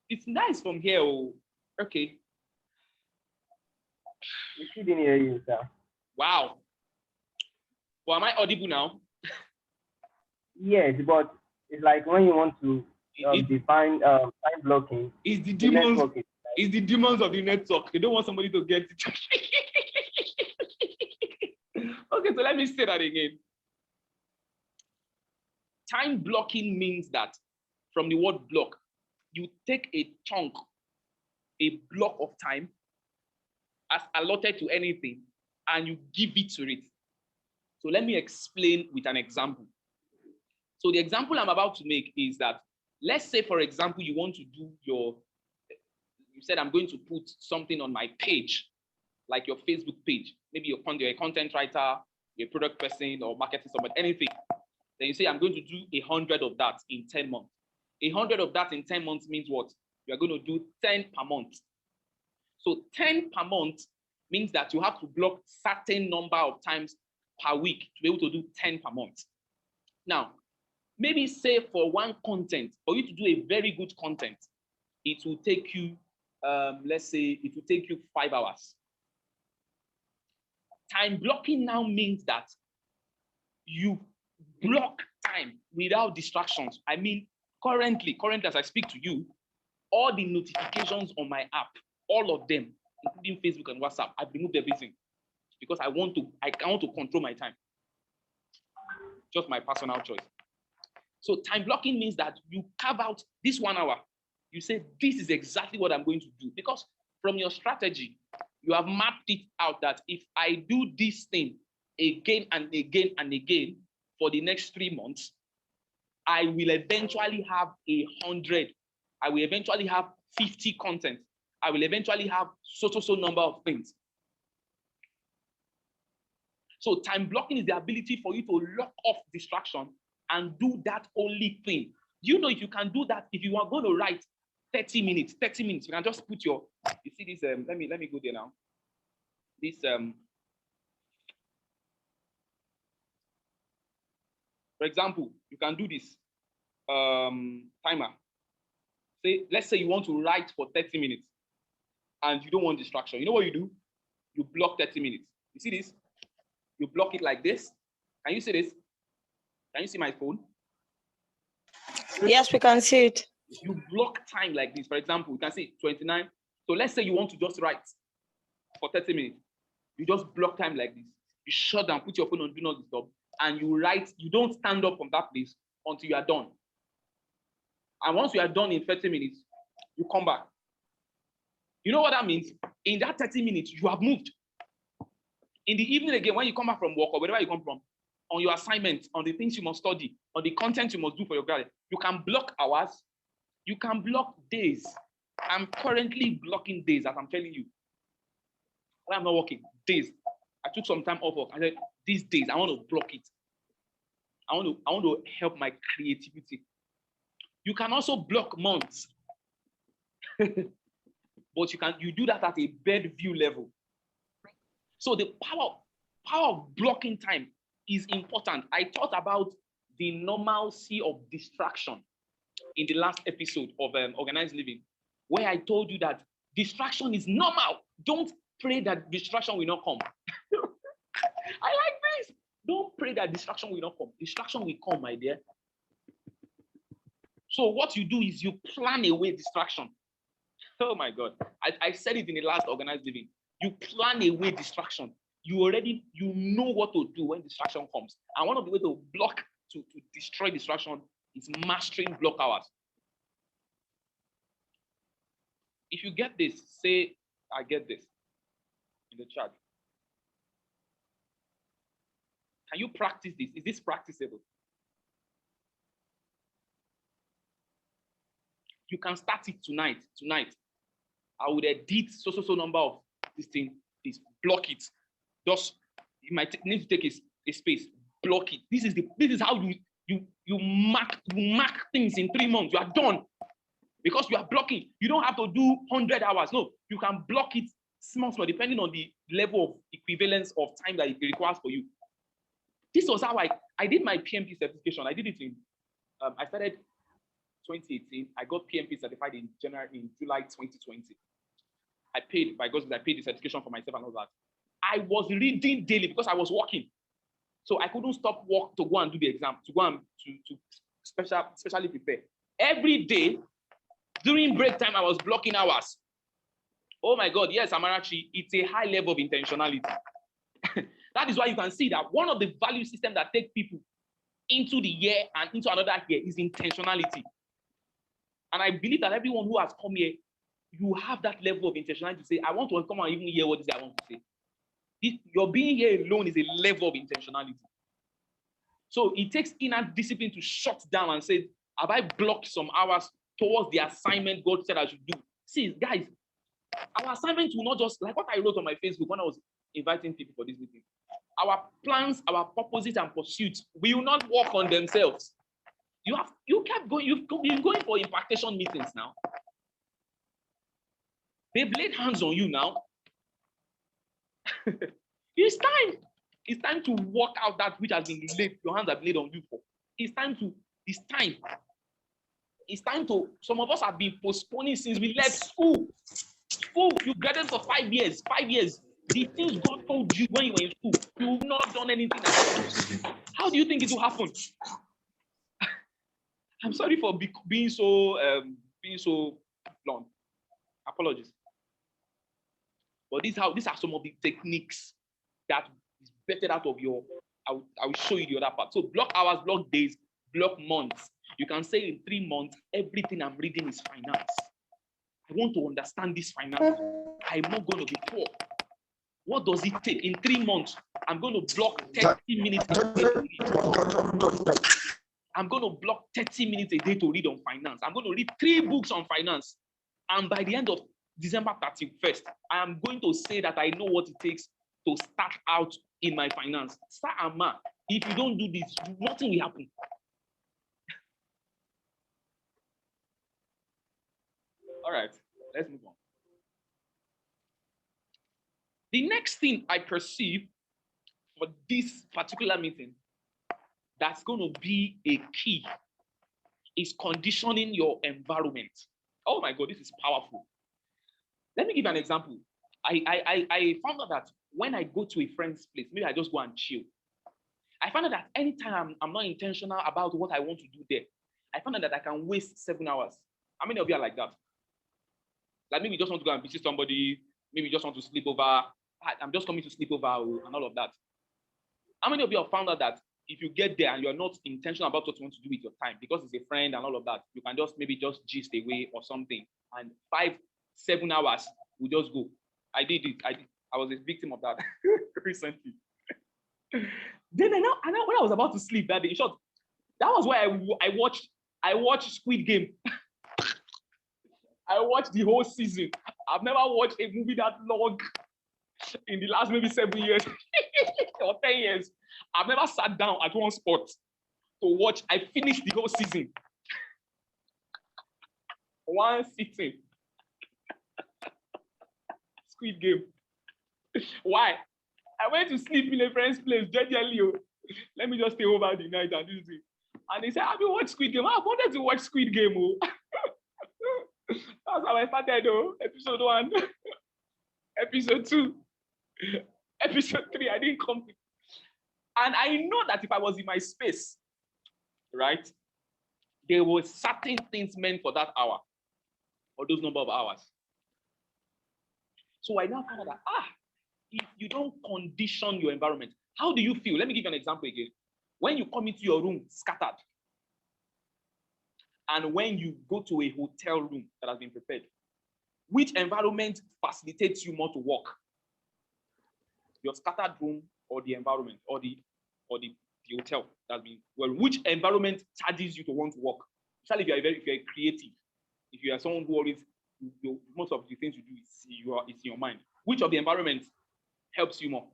It's nice from here. Oh. Okay. We couldn't hear you, sir. Wow. Well, am I audible now? Yes, but it's like when you want to define time blocking. It's the demons. It's the demons of the network. They don't want somebody to get it. Okay, so let me say that again. Time blocking means that from the word block, you take a chunk, a block of time as allotted to anything, and you give it to it. So let me explain with an example. So the example I'm about to make is that, let's say, for example, you want to do you said, I'm going to put something on my page, like your Facebook page. Maybe you're a content writer, you're a product person or marketing somebody, anything. Then you say, I'm going to do 100 of that in 10 months. 100 of that in 10 months means what? You're going to do 10 per month. So 10 per month means that you have to block certain number of times per week to be able to do 10 per month. Now, maybe say for one content, for you to do a very good content, it will take you, let's say it will take you 5 hours. Time blocking now means that you block time without distractions. I mean, currently as I speak to you, all the notifications on my app, all of them, including Facebook and WhatsApp, I've removed everything because I want to control my time. Just my personal choice. So time blocking means that you carve out this 1 hour. You say, this is exactly what I'm going to do. Because from your strategy, you have mapped it out that if I do this thing again and again and again for the next 3 months, I will eventually have 100. I will eventually have 50 content. I will eventually have so number of things. So time blocking is the ability for you to lock off distraction and do that only thing. You know, if you can do that, if you are going to write 30 minutes, you can just put you see this, let me go there now. This, for example, you can do this timer. Let's say you want to write for 30 minutes and you don't want distraction. You know what you do? You block 30 minutes. You see this? You block it like this. Can you see this? Can you see my phone? Yes, we can see it. You block time like this. For example, you can see 29. So let's say you want to just write for 30 minutes. You just block time like this. You shut down, put your phone on do not disturb, and you write. You don't stand up from that place until you are done. And once you are done in 30 minutes, you come back. You know what that means? In that 30 minutes, you have moved. In the evening again, when you come back from work or wherever you come from, on your assignment, on the things you must study, on the content you must do for your grade, you can block hours, you can block days. I'm currently blocking days, as I'm telling you. When I'm not working, days. I took some time off work. I said, these days, I want to block it. I want to help my creativity. You can also block months. But you do that at a bed view level. So the power of blocking time is important. I thought about the normalcy of distraction in the last episode of Organized Living, where I told you that distraction is normal. Don't pray that distraction will not come. I like this. Don't pray that distraction will not come. Distraction will come, my dear. So what you do is you plan away distraction. Oh my God. I said it in the last Organized Living. You plan away distraction. You know what to do when distraction comes. And one of the ways to block, to destroy distraction is mastering block hours. If you get this, say, I get this in the chat. Can you practice this? Is this practicable? You can start it tonight. I would edit so number of this thing. Is block it. Just you might need to take a space. Block it. This is how you mark things in 3 months. You are done because you are blocking. You don't have to do 100 hours. No, you can block it small, depending on the level of equivalence of time that it requires for you. This was how I did my PMP certification. I did it in I started 2018. I got PMP certified in July 2020. I paid the certification for myself and all that. I was reading daily because I was working. So I couldn't stop work to go and do the exam, to go and to specially prepare. Every day, during break time, I was blocking hours. Oh my God, yes, Amarachi, it's a high level of intentionality. That is why you can see that one of the value systems that take people into the year and into another year is intentionality. And I believe that everyone who has come here, you have that level of intentionality to say, I want to come and even hear what this I want to say. Your being here alone is a level of intentionality. So it takes inner discipline to shut down and say, have I blocked some hours towards the assignment God said I should do? See, guys, our assignment will not just, like what I wrote on my Facebook when I was inviting people for this meeting. Our plans, our purposes and pursuits will not work on themselves. You kept going, you've been going for impartation meetings now. They've laid hands on you now. It's time. It's time to work out that which has been laid, your hands have been laid on you for. It's time. It's time to, some of us have been postponing since we left school. You graduated for 5 years. 5 years. The things God told you when you were in school, you've not done anything. How do you think it will happen? I'm sorry for being so blunt. Apologies. But these are some of the techniques that is better out of your. I will show you the other part. So block hours, block days, block months. You can say in 3 months, everything I'm reading is finance. I want to understand this finance. I'm not going to be poor. What does it take? In 3 months, I'm going to block 30 minutes a day to read. I'm going to block 30 minutes a day to read on finance. I'm going to read 3 books on finance. And by the end of December 31st, I am going to say that I know what it takes to start out in my finance. Start and mark. If you don't do this, nothing will happen. All right, let's move on. The next thing I perceive for this particular meeting that's going to be a key is conditioning your environment. Oh my God, this is powerful. Let me give an example. I found out that when I go to a friend's place, maybe I just go and chill. I found out that anytime I'm not intentional about what I want to do there, I found out that I can waste 7 hours. How many of you are like that? Like maybe you just want to go and visit somebody, maybe you just want to sleep over. I'm just coming to sleep over and all of that. How many of you have found out that if you get there and you're not intentional about what you want to do with your time, because it's a friend and all of that, you can just maybe just gist away or something, and 5-7 hours will just go. I did it. I was a victim of that recently. Then when I was about to sleep that day, in short, that was why I watched Squid Game. I watched the whole season. I've never watched a movie that long in the last maybe 7 years or 10 years. I've never sat down at one spot to watch. I finished the whole season. One sitting. Squid Game. Why? I went to sleep in a friend's place, JJLio. Let me just stay over the night and do this. And they said, have you watched Squid Game? I wanted to watch Squid Game. Oh. That's how I started, though. Episode 1, episode 2, episode 3. I didn't complete. And I know that if I was in my space, right, there were certain things meant for that hour or those number of hours. So I now found out that, if you don't condition your environment, how do you feel? Let me give you an example again. When you come into your room scattered, and when you go to a hotel room that has been prepared, which environment facilitates you more to work? Your scattered room or the environment or the hotel that's been well? Which environment charges you to want to work? Especially if you're creative, if you are someone who always most of the things you do is in your mind. Which of the environments helps you more?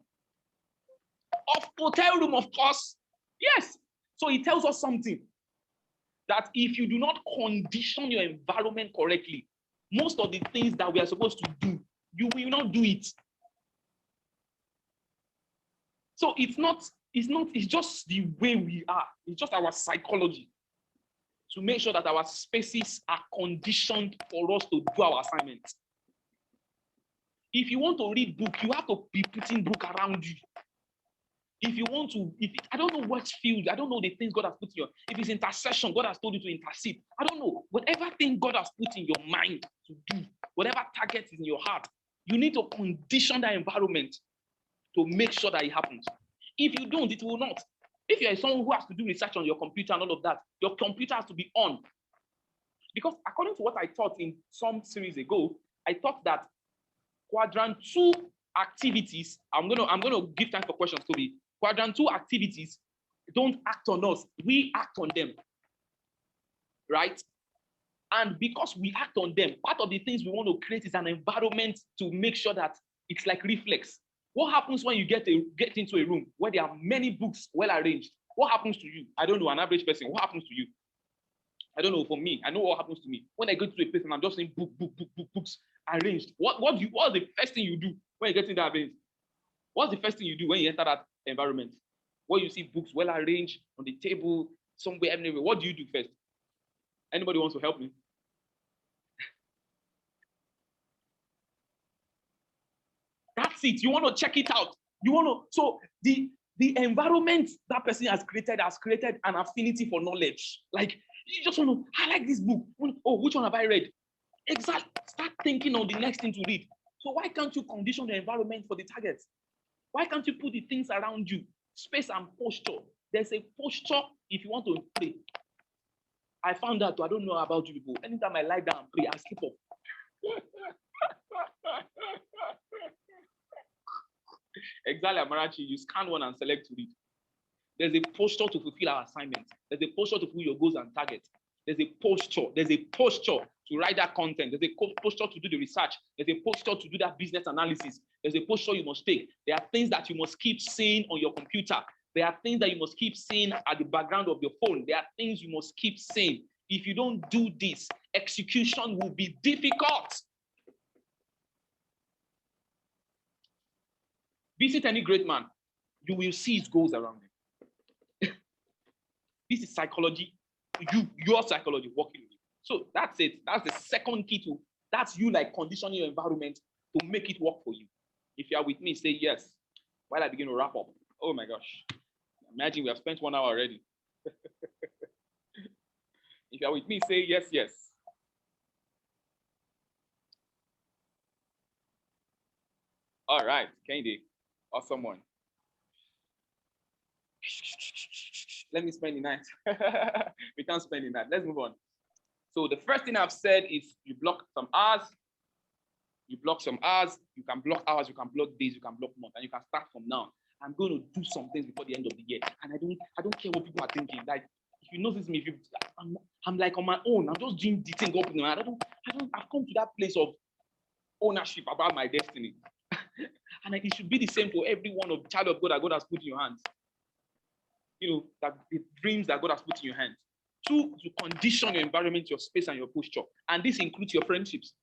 Of hotel room, of course. Yes. So it tells us something. That if you do not condition your environment correctly, most of the things that we are supposed to do, you will not do it. So it's just the way we are. It's just our psychology to make sure that our spaces are conditioned for us to do our assignments. If you want to read book, you have to be putting book around you. If you want to, I don't know what field, I don't know the things God has put in your, if it's intercession, God has told you to intercede. I don't know. Whatever thing God has put in your mind to do, whatever target is in your heart, you need to condition that environment to make sure that it happens. If you don't, it will not. If you're someone who has to do research on your computer and all of that, your computer has to be on. Because according to what I taught in some series ago, I thought that quadrant 2 activities, I'm gonna give time for questions, Toby. Quadrant 2 activities don't act on us, we act on them, right? And because we act on them, part of the things we want to create is an environment to make sure that it's like reflex. What happens when you get into a room where there are many books well arranged? What happens to you? I don't know, an average person, what happens to you? I don't know, for me, I know what happens to me. When I go to a place and I'm just saying books arranged, what's the first thing you do when you get in that place? What's the first thing you do when you enter that environment? Where you see books well arranged on the table, somewhere, anywhere, what do you do first? Anybody wants to help me? That's it. You want to check it out. So the environment that person has created an affinity for knowledge. Like, you just want to, I like this book. Oh, which one have I read? Exactly. Start thinking on the next thing to read. So why can't you condition the environment for the targets? Why can't you put the things around you? Space and posture. There's a posture if you want to pray. I found out, I don't know about you people. Anytime I lie down and pray, I skip up. Exactly, Amarachi, you scan one and select to read. There's a posture to fulfill our assignment. There's a posture to fulfill your goals and targets. There's a posture to write that content. There's a posture to do the research. There's a posture to do that business analysis. There's a posture you must take. There are things that you must keep seeing on your computer. There are things that you must keep seeing at the background of your phone. There are things you must keep saying. If you don't do this, execution will be difficult. Visit any great man, you will see his goals around him. This is psychology, your psychology working with you. So that's it. That's the second key to, that's you like conditioning your environment to make it work for you. If you are with me, say yes. While I begin to wrap up. Oh my gosh. Imagine we have spent 1 hour already. If you are with me, say yes, yes. All right, Kendi, awesome one. Let me spend the night. We can't spend the night. Let's move on. So the first thing I've said is you block some hours. You block some hours. You can block hours. You can block days. You can block months, and you can start from now. I'm going to do some things before the end of the year, and I don't care what people are thinking. Like if you notice me, I'm like on my own. I'm just doing the thing up. I've come to that place of ownership about my destiny, and it should be the same for every one of child of God that God has put in your hands. You know, that the dreams that God has put in your hands. 2, to condition your environment, your space, and your posture. And this includes your friendships.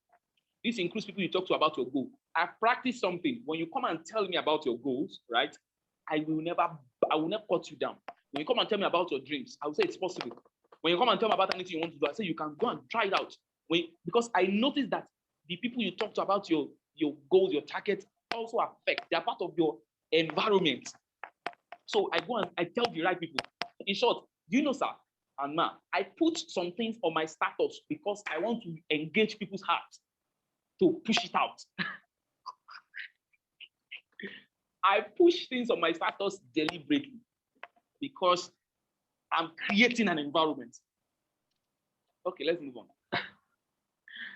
This includes people you talk to about your goal. I've practiced something. When you come and tell me about your goals, right? I will never cut you down. When you come and tell me about your dreams, I will say it's possible. When you come and tell me about anything you want to do, I say you can go and try it out. Because I noticed that the people you talk to about your goals, your targets, also affect. They are part of your environment. So I go and I tell the right people. In short, you know, sir and ma, I put some things on my status because I want to engage people's hearts to push it out. I push things on my status deliberately because I'm creating an environment. Okay, let's move on.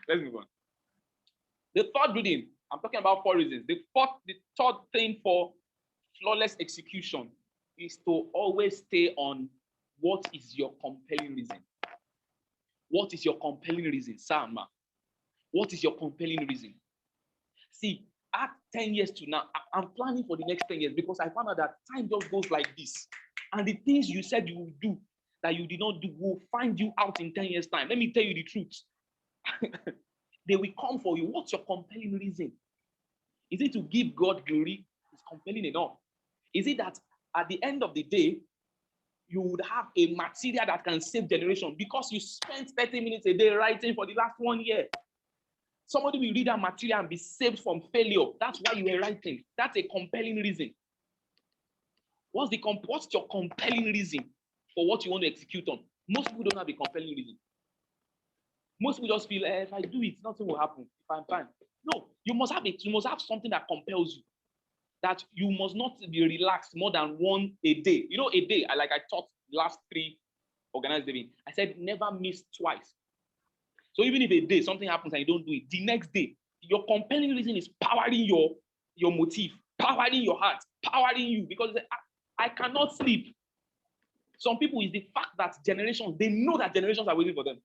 Let's move on. The third reading, I'm talking about 4 reasons. The third thing for flawless execution is to always stay on what is your compelling reason. What is your compelling reason, Sam? What is your compelling reason? See, at 10 years to now, I'm planning for the next 10 years because I found out that time just goes like this. And the things you said you would do that you did not do will find you out in 10 years' time. Let me tell you the truth. They will come for you. What's your compelling reason? Is it to give God glory? It's compelling enough. Is it that at the end of the day, you would have a material that can save generation because you spent 30 minutes a day writing for the last 1 year? Somebody will read that material and be saved from failure. That's why you were writing. That's a compelling reason. What's your compelling reason for what you want to execute on? Most people don't have a compelling reason. Most people just feel, if I do it, nothing will happen. If I'm fine. No, you must have it. You must have something that compels you. That you must not be relaxed more than one a day. You know, a day, I taught last 3 organized living. I said never miss twice. So even if a day something happens and you don't do it, the next day, your compelling reason is powering your motive, powering your heart, powering you, because I cannot sleep. Some people is the fact that they know that generations are waiting for them.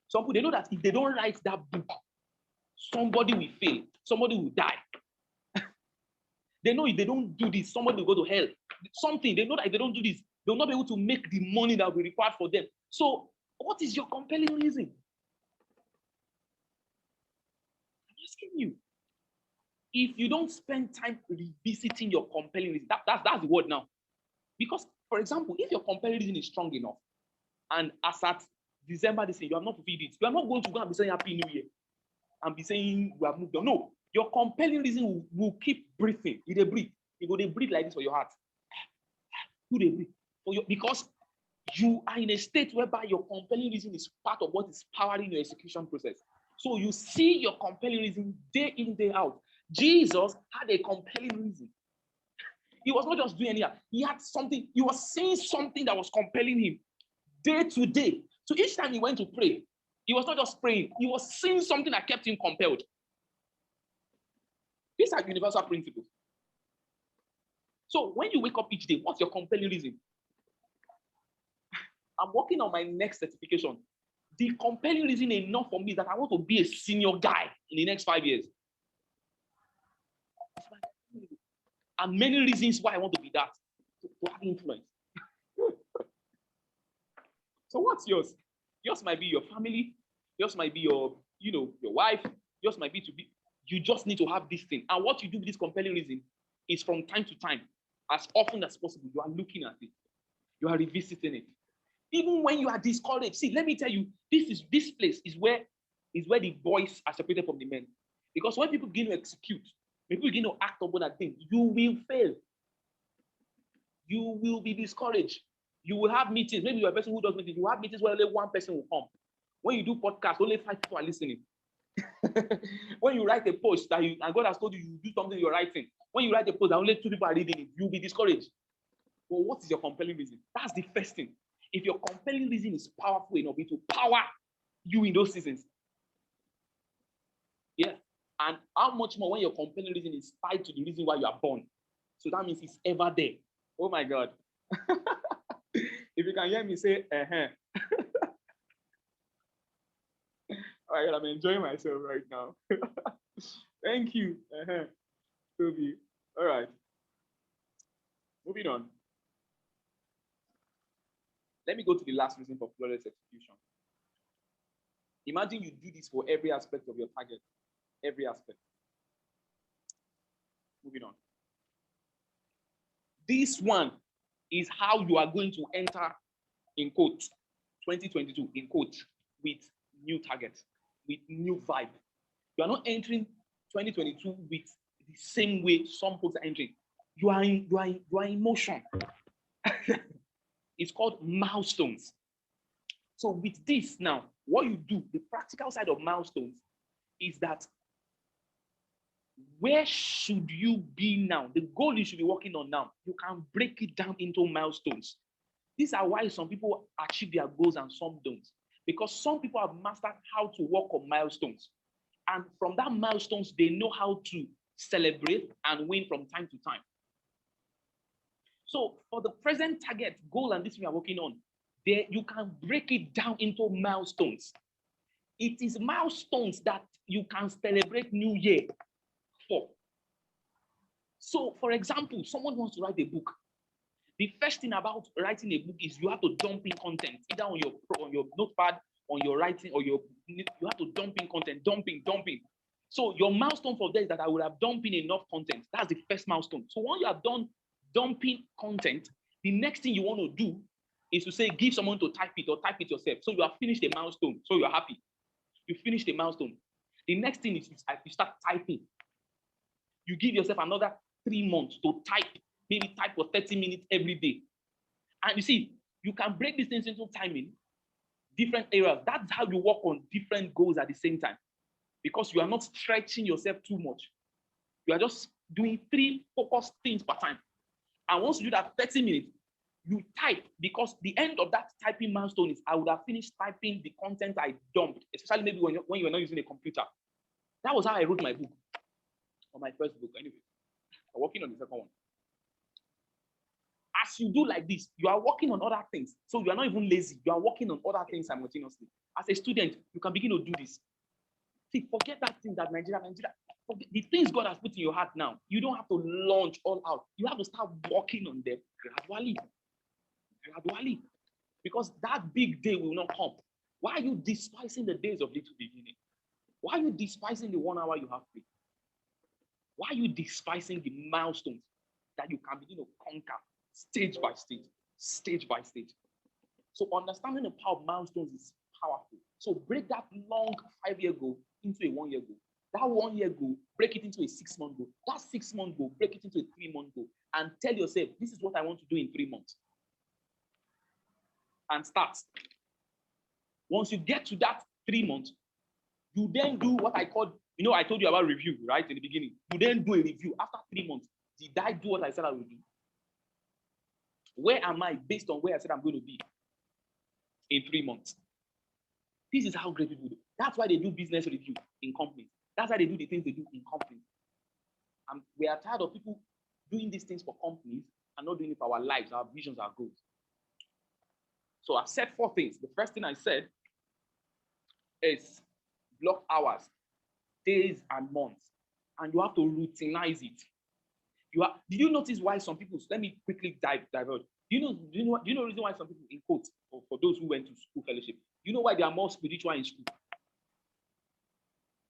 Some people, they know that if they don't write that book, somebody will fail, somebody will die. They know if they don't do this, somebody will go to hell. Something, they know that if they don't do this, they'll not be able to make the money that will be required for them. So what is your compelling reason? I'm asking you. If you don't spend time revisiting your compelling reason, that's the word now. Because, for example, if your compelling reason is strong enough, and as at December this year, you have not fulfilled it, you are not going to go and be saying Happy New Year and be saying we have moved on. No. Your compelling reason will keep breathing. You breathe. You go to breathe like this for your heart. You breathe. Because you are in a state whereby your compelling reason is part of what is powering your execution process. So you see your compelling reason day in, day out. Jesus had a compelling reason. He was not just doing anything. He had something. He was saying something that was compelling him day to day. So each time he went to pray, he was not just praying. He was saying something that kept him compelled. These are universal principles. So when you wake up each day, what's your compelling reason? I'm working on my next certification. The compelling reason enough for me is that I want to be a senior guy in the next 5 years. And many reasons why I want to be that, to have influence. So what's yours? Yours might be your family. Yours might be your wife. Yours might be you just need to have this thing. And what you do with this compelling reason is from time to time, as often as possible, you are looking at it. You are revisiting it. Even when you are discouraged. See, let me tell you, this place is where the boys are separated from the men. Because when people begin to execute, when people begin to act upon that thing, you will fail. You will be discouraged. You will have meetings. Maybe you're a person who does meetings. You have meetings where only one person will come. When you do podcasts, only 5 people are listening. When you write a post and God has told you do something you're writing. When you write a post and only 2 people are reading it, you'll be discouraged. But what is your compelling reason? That's the first thing. If your compelling reason is powerful enough, it will power you in those seasons. Yeah. And how much more when your compelling reason is tied to the reason why you are born. So that means it's ever there. Oh my God. If you can hear me say, All right, I'm enjoying myself right now. Thank you. Toby. All right. Moving on. Let me go to the last reason for flawless execution. Imagine you do this for every aspect of your target. Every aspect. Moving on. This one is how you are going to enter, in quote, 2022, in quote, with new targets, with new vibe. You are not entering 2022 with the same way some folks are entering. You are in motion. It's called milestones. So with this now, what you do, the practical side of milestones is that where should you be now? The goal you should be working on now, you can break it down into milestones. These are why some people achieve their goals and some don't. Because some people have mastered how to work on milestones. And from that milestones, they know how to celebrate and win from time to time. So for the present target, goal, and this we are working on, there you can break it down into milestones. It is milestones that you can celebrate New Year for. So, for example, someone wants to write a book. The first thing about writing a book is you have to dump in content, either on your notepad, on your writing, or you have to dump in content, dumping. So your milestone for that is that I would have dumped in enough content. That's the first milestone. So once you have done dumping content, the next thing you want to do is to say, give someone to type it or type it yourself. So you have finished a milestone. So you're happy. You finished a milestone. The next thing is you start typing. You give yourself another 3 months to type, maybe type for 30 minutes every day. And you see, you can break these things into timing, different areas. That's how you work on different goals at the same time, because you are not stretching yourself too much. You are just doing 3 focused things per time. And once you do that 30 minutes, you type, because the end of that typing milestone is I would have finished typing the content I dumped, especially maybe when you were not using a computer. That was how I wrote my book, or my first book. Anyway, I'm working on the second one. As you do like this, you are working on other things. So you are not even lazy. You are working on other things simultaneously. As a student, you can begin to do this. See, forget that thing that Nigeria, forget the things God has put in your heart now. You don't have to launch all out. You have to start working on them gradually. Because that big day will not come. Why are you despising the days of little beginning? Why are you despising the 1 hour you have free? Why are you despising the milestones that you can begin to conquer stage by stage? So understanding the power of milestones is powerful. So break that long 5-year goal into a 1-year goal. That 1-year goal, break it into a 6-month goal. That 6-month goal, break it into a 3-month goal. And tell yourself, this is what I want to do in 3 months. And start. Once you get to that 3 months, you then do what I called, I told you about review, right, in the beginning. You then do a review. After 3 months, did I do what I said I would do? Where am I based on where I said I'm going to be in 3 months? This is how great people do. That's why they do business review in companies. That's why they do the things they do in companies. And we are tired of people doing these things for companies and not doing it for our lives, our visions, our goals. So I've said 4 things. The first thing I said is block hours, days and months, and you have to routinize it. Did you notice why some people, let me quickly diverge. Do you know the reason why some people, in quotes, for those who went to school fellowship, you know why they are more spiritual in school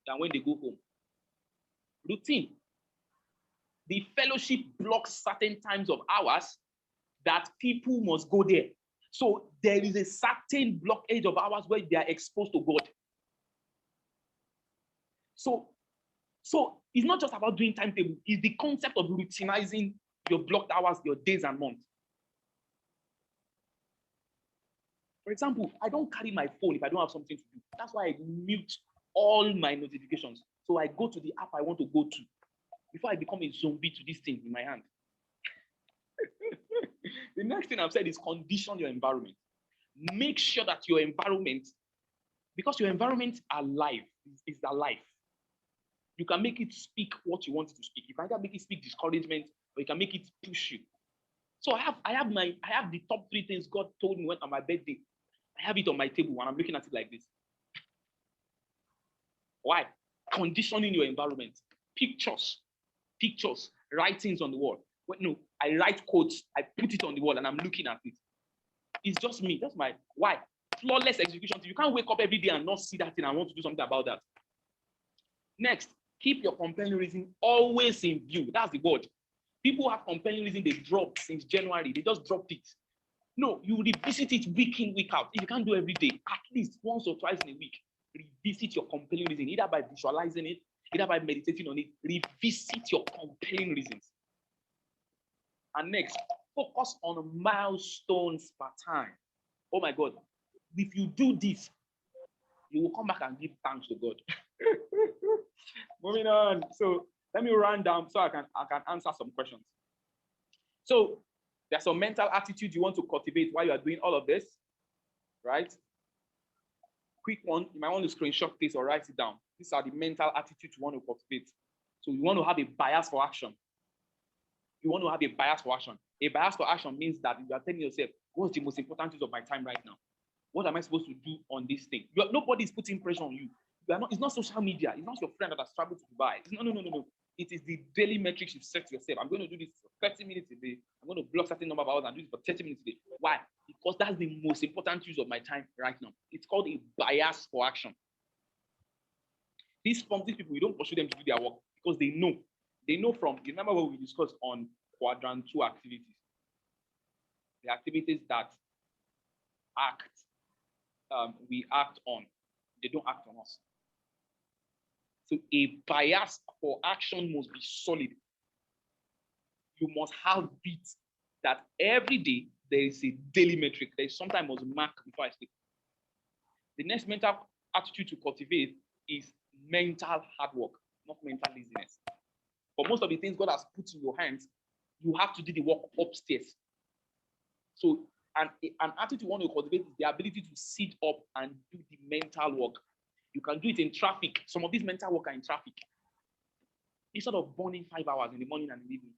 than when they go home? Routine. The fellowship blocks certain times of hours that people must go there. So there is a certain blockage of hours where they are exposed to God. So it's not just about doing timetable, it's the concept of routinizing your blocked hours, your days and months. For example, I don't carry my phone if I don't have something to do. That's why I mute all my notifications. So I go to the app I want to go to before I become a zombie to this thing in my hand. The next thing I've said is condition your environment. Make sure that your environment, because your environment alive, is alive. You can make it speak what you want it to speak. You can either make it speak discouragement or you can make it push you. So I have the top 3 things God told me when on my birthday. I have it on my table and I'm looking at it like this. Why? Conditioning your environment. Pictures, writings on the wall. No, I write quotes, I put it on the wall and I'm looking at it. It's just me. That's my why. Flawless execution. You can't wake up every day and not see that thing and want to do something about that. Next, keep your compelling reason always in view. That's the word. People have compelling reason they dropped since January. They just dropped it. No, you revisit it week in, week out. If you can't do every day, at least once or twice in a week, revisit your compelling reason, either by visualizing it, either by meditating on it. Revisit your compelling reasons. And next, focus on milestones per time. Oh my God. If you do this, you will come back and give thanks to God. Moving on. So let me run down so I can answer some questions. So there's some mental attitude you want to cultivate while you are doing all of this, right? Quick one, you might want to screenshot this or write it down. These are the mental attitudes you want to cultivate. So you want to have a bias for action. You want to have a bias for action. A bias for action means that you are telling yourself, what's the most important use of my time right now? What am I supposed to do on this thing? Nobody is putting pressure on you. It's not social media. It's not your friend that has traveled to Dubai. No. It is the daily metrics you set to yourself. I'm going to do this for 30 minutes a day. I'm going to block certain number of hours and do this for 30 minutes a day. Why? Because that's the most important use of my time right now. It's called a bias for action. These people, you don't pursue them to do their work because they know. They know from, you remember what we discussed on quadrant 2 activities. The activities that we act on. They don't act on us. So a bias for action must be solid. You must have it that every day there is a daily metric. There is something I must mark before I sleep. The next mental attitude to cultivate is mental hard work, not mental laziness. For most of the things God has put in your hands, you have to do the work upstairs. So an attitude you want to cultivate is the ability to sit up and do the mental work. You can do it in traffic. Some of these mental work are in traffic. Instead of burning 5 hours in the morning and in the evening,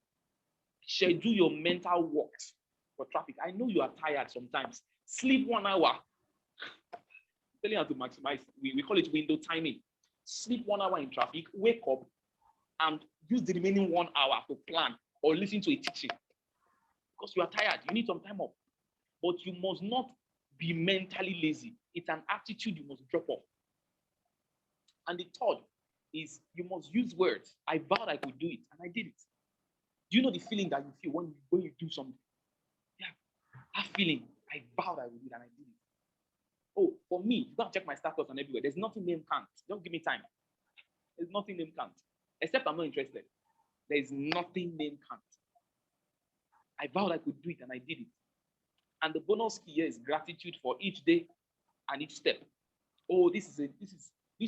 schedule your mental works for traffic. I know you are tired sometimes. Sleep 1 hour. I'm telling you how to maximize. We call it window timing. Sleep 1 hour in traffic, wake up, and use the remaining 1 hour to plan or listen to a teaching. Because you are tired, you need some time off. But you must not be mentally lazy. It's an attitude you must drop off. And the third is you must use words. I vowed I could do it, and I did it. Do you know the feeling that you feel when you do something? Yeah, that feeling, I vowed I would do it, and I did it. Oh, for me, you gotta check my status on everywhere. There's nothing named can't. Don't give me time. There's nothing named can't. Except I'm not interested. There is nothing named can't. I vowed I could do it, and I did it. And the bonus key here is gratitude for each day and each step. Oh, this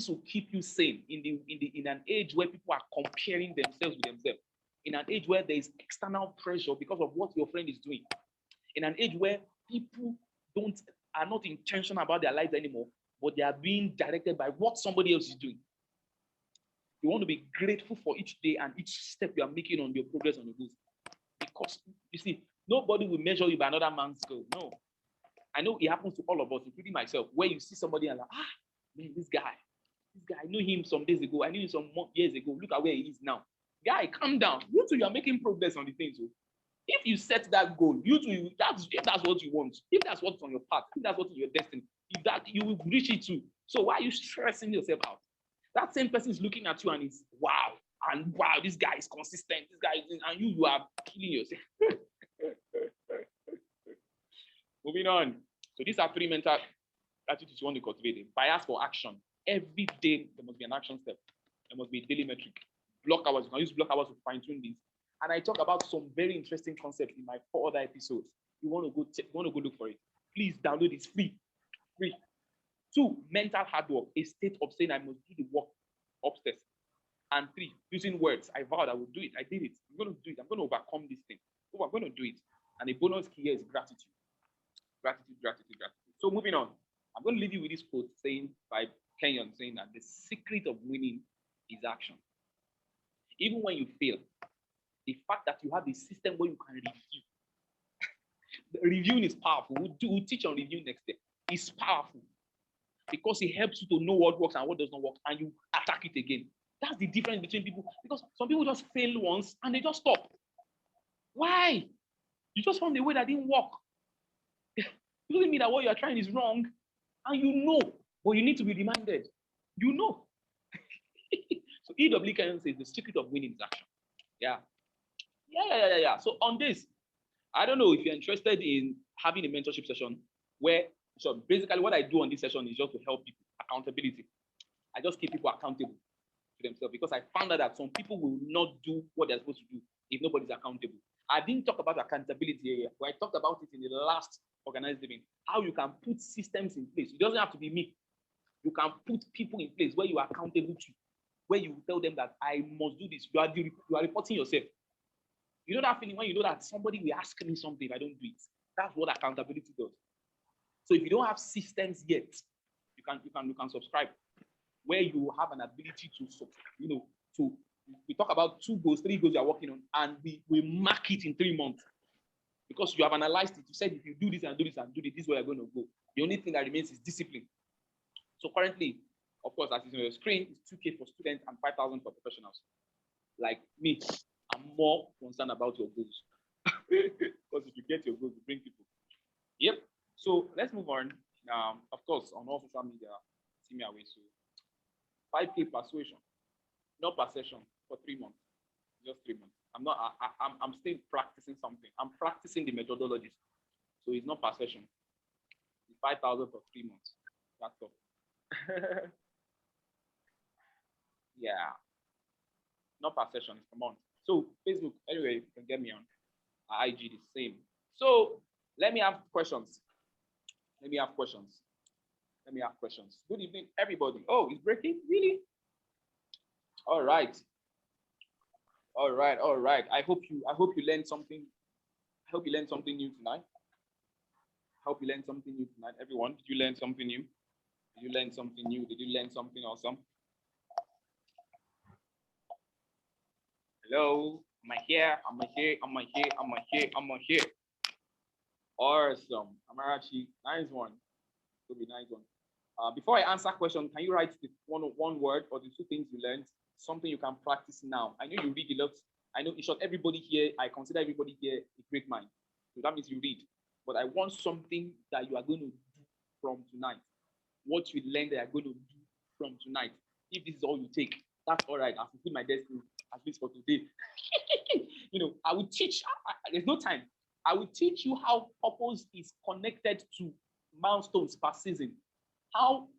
will keep you sane in an age where people are comparing themselves with themselves. In an age where there is external pressure because of what your friend is doing. In an age where people are not intentional about their lives anymore, but they are being directed by what somebody else is doing. You want to be grateful for each day and each step you are making on your progress on your goals. Because you see, nobody will measure you by another man's goal. No. I know it happens to all of us, including myself, where you see somebody and like, man, this guy, I knew him some days ago. I knew him some years ago. Look at where he is now. Guy, calm down. You two, you are making progress on the things. So if you set that goal, if that's what you want, if that's what's on your path, if that's what's in your destiny, if that you will reach it too. So why are you stressing yourself out? That same person is looking at you and is wow, this guy is consistent. This guy is, and you are killing yourself. Moving on. So these are 3 mental attitudes you want to cultivate. A bias for action. Every day there must be an action step. There must be a daily metric. Block hours. You can use block hours to fine-tune this. And I talk about some very interesting concepts in my 4 other episodes. You want to go look for it. Please download it. It's free. Free. 2, mental hard work. A state of saying I must do the work upstairs. And 3, using words. I vowed I would do it. I did it. I'm going to do it. I'm going to overcome this thing. Oh, I'm going to do it. And a bonus key here is gratitude. Gratitude, gratitude, gratitude. So moving on, I'm going to leave you with this quote saying by Kenyon, saying that the secret of winning is action. Even when you fail, the fact that you have a system where you can review. Reviewing is powerful. We'll teach on review next day. It's powerful because it helps you to know what works and what does not work, and you attack it again. That's the difference between people, because some people just fail once and they just stop. Why? You just found a way that didn't work. It doesn't mean that what you're trying is wrong, and you know, but you need to be reminded. You know. So EWK says the secret of winning is action. Yeah. So on this, I don't know if you're interested in having a mentorship session where, so basically what I do on this session is just to help people, accountability. I just keep people accountable to themselves, because I found out that some people will not do what they're supposed to do if nobody's accountable. I didn't talk about accountability here, but I talked about it in the last Organized Living, how you can put systems in place. It doesn't have to be me. You can put people in place where you are accountable to, where you tell them that I must do this. You are reporting yourself. You know that feeling when you know that somebody will ask me something if I don't do it. That's what accountability does. So if you don't have systems yet, you can subscribe, where you have an ability to we talk about 2 goals, 3 goals you are working on, and we mark it in 3 months, because you have analyzed it. You said if you do this and do this and do this, this is where you're going to go. The only thing that remains is discipline. So currently, of course, as is on your screen, it's 2K for students and 5,000 for professionals. Like me, I'm more concerned about your goals. Because if you get your goals, you bring people. Yep. So let's move on. Of course, on all social media, Timi Awesu. 5K persuasion, not per session, for 3 months. Just 3 months. I'm still practicing something. I'm practicing the methodologies. So it's not per session. It's 5,000 for 3 months. That's all. Yeah. Not per session, it's per month. So Facebook, anyway, you can get me on IG the same. So let me have questions. Good evening, everybody. Oh, it's breaking? Really? All right. I hope you learned something. I hope you learned something new tonight. Everyone, did you learn something new? Did you learn something awesome? Hello? Am I here? Awesome. Amarachi, nice one. It'll be nice one. Before I answer question, can you write the one word or the 2 things you learned? Something you can practice now. I know you read a lot. I know in short, everybody here, I consider everybody here a great mind. So that means you read. But I want something that you are going to do from tonight. What you learned that you're going to do from tonight. If this is all you take, that's all right. I've fulfilled my destiny, at least for today. I will teach. There's no time. I will teach you how purpose is connected to milestones per season. How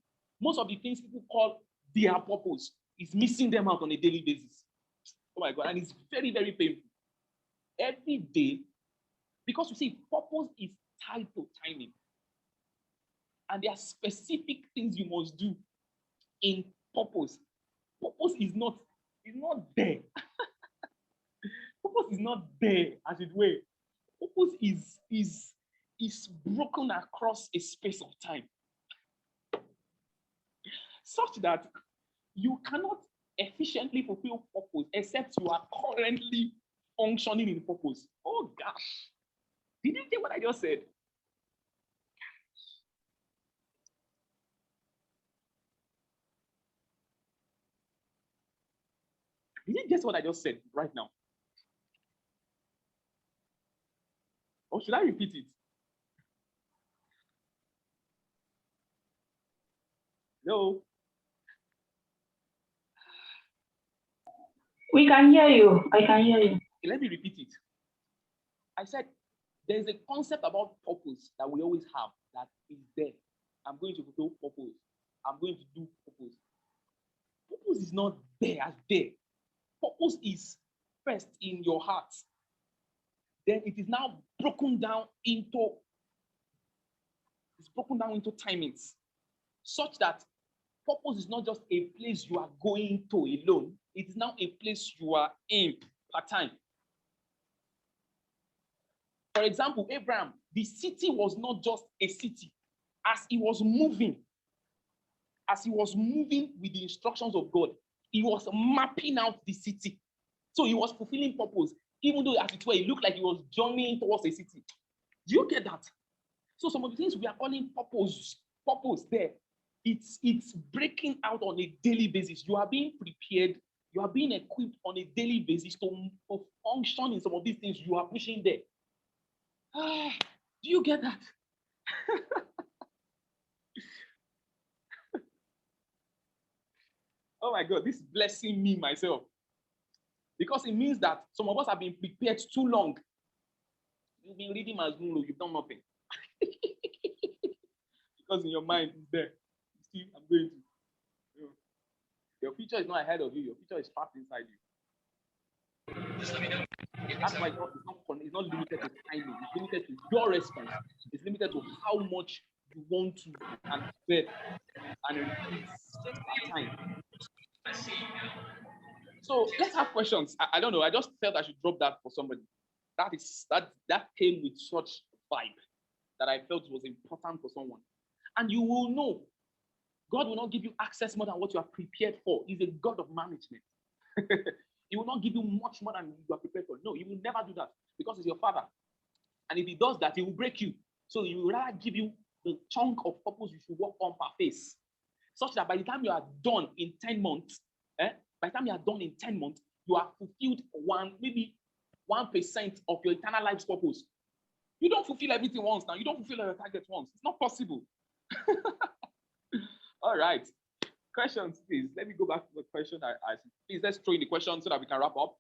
most of the things people call their purpose is missing them out on a daily basis. Oh my God, and it's very, very painful. Every day, because you see, purpose is tied to timing. And there are specific things you must do in purpose. Purpose is not there. Purpose is not there, as it were. Purpose is broken across a space of time, such that you cannot efficiently fulfill purpose except you are currently functioning in purpose. Oh gosh. Did you get what I just said? Did you guess what I just said right now? Or should I repeat it? No. We can hear you. I can hear you. Let me repeat it. I said there's a concept about purpose that we always have that is there. I'm going to fulfill purpose. I'm going to do purpose. Purpose is not there as there. Purpose is first in your heart. Then it is now broken down into timings, such that purpose is not just a place you are going to alone. It is now a place you are in part time. For example, Abraham, the city was not just a city. As he was moving with the instructions of God, he was mapping out the city. So he was fulfilling purpose, even though as it were, it looked like he was journeying towards a city. Do you get that? So some of the things we are calling purpose there, it's breaking out on a daily basis. You are being prepared, you are being equipped on a daily basis to function in some of these things you are pushing there. Do you get that? Oh my God, this is blessing me myself. Because it means that some of us have been prepared too long. You've been reading Mazmunu, you've done nothing. Because in your mind, it's there. You see, I'm going to. Your future is not ahead of you, your future is trapped inside you. That's why it's not limited to timing, it's limited to your response. It's limited to how much you want to and prepare and release that time. So let's have questions. I don't know. I just felt I should drop that for somebody. That came with such vibe that I felt was important for someone. And you will know, God will not give you access more than what you are prepared for. He's a God of management. He will not give you much more than you are prepared for. No, he will never do that because he's your father. And if he does that, he will break you. So he will rather give you the chunk of purpose you should work on per phase, such that by the time you are done in 10 months, by the time you are done in 10 months, you have fulfilled maybe 1% of your eternal life's purpose. You don't fulfill everything once now. You don't fulfill your target once. It's not possible. All right. Questions, please. Let me go back to the question. Please, let's throw in the question so that we can wrap up.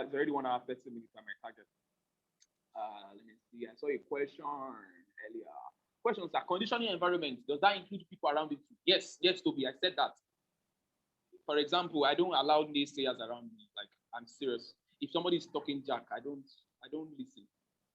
It's already 1 hour, 30 minutes on my target. Let me see. I saw a question earlier. Questions are conditioning environment. Does that include people around it too? Yes, Toby, I said that. For example, I don't allow naysayers around me. Like, I'm serious. If somebody is talking jack, I don't listen.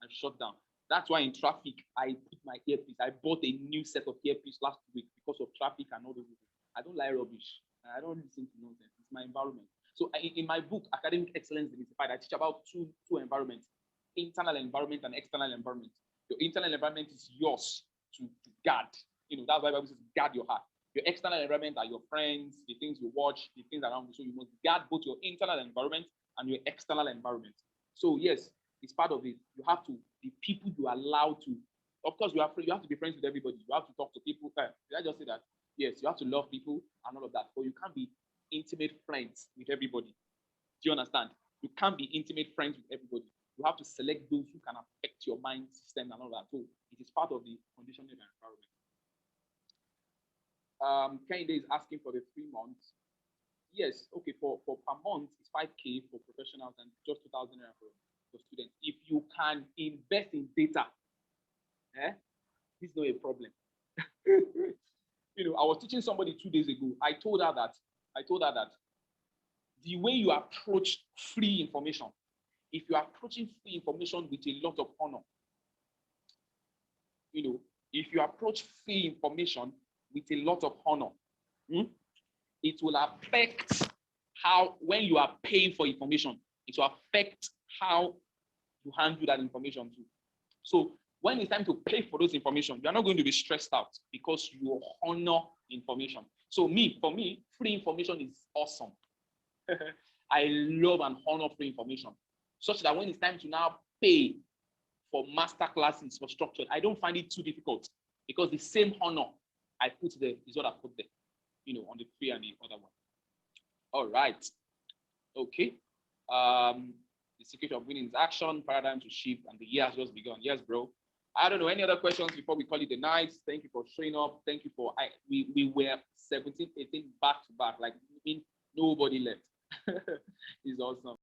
I'm shut down. That's why in traffic, I put my earpiece. I bought a new set of earpiece last week because of traffic and all those things. I don't like rubbish. I don't listen to nonsense. It's my environment. So in my book, Academic Excellence Demystified, I teach about two environments: internal environment and external environment. Your internal environment is yours to guard. That's why Bible says guard your heart. Your external environment are your friends, the things you watch, the things around you. So you must guard both your internal environment and your external environment. So yes, it's part of it. You have to, the people you allow to, of course, you have to be friends with everybody. You have to talk to people. Did I just say that? Yes, you have to love people and all of that. But you can't be intimate friends with everybody. Do you understand? You can't be intimate friends with everybody. You have to select those who can affect your mind system and all that. So it is part of the conditioning environment. Kende is asking for the 3 months. Yes, okay, for per month, it's 5K for professionals and just 2,000 naira for students. If you can invest in data, this is not a problem. I was teaching somebody 2 days ago. I told her that the way you approach free information, if you are approaching free information with a lot of honor, if you approach free information with a lot of honor, it will affect how, when you are paying for information, it will affect how you handle that information too. So when it's time to pay for those information, you're not going to be stressed out because you honor information. So for me, free information is awesome. I love and honor free information, such that when it's time to now pay for master classes for structured, I don't find it too difficult because the same honor I put there is what I put there, on the free and the other one. All right. Okay. The secret of winning is action, paradigm to shift, and the year has just begun. Yes, bro. I don't know, any other questions before we call it the night? Thank you for showing up. Thank you for, we were 17, 18 back to back, like nobody left. It's awesome.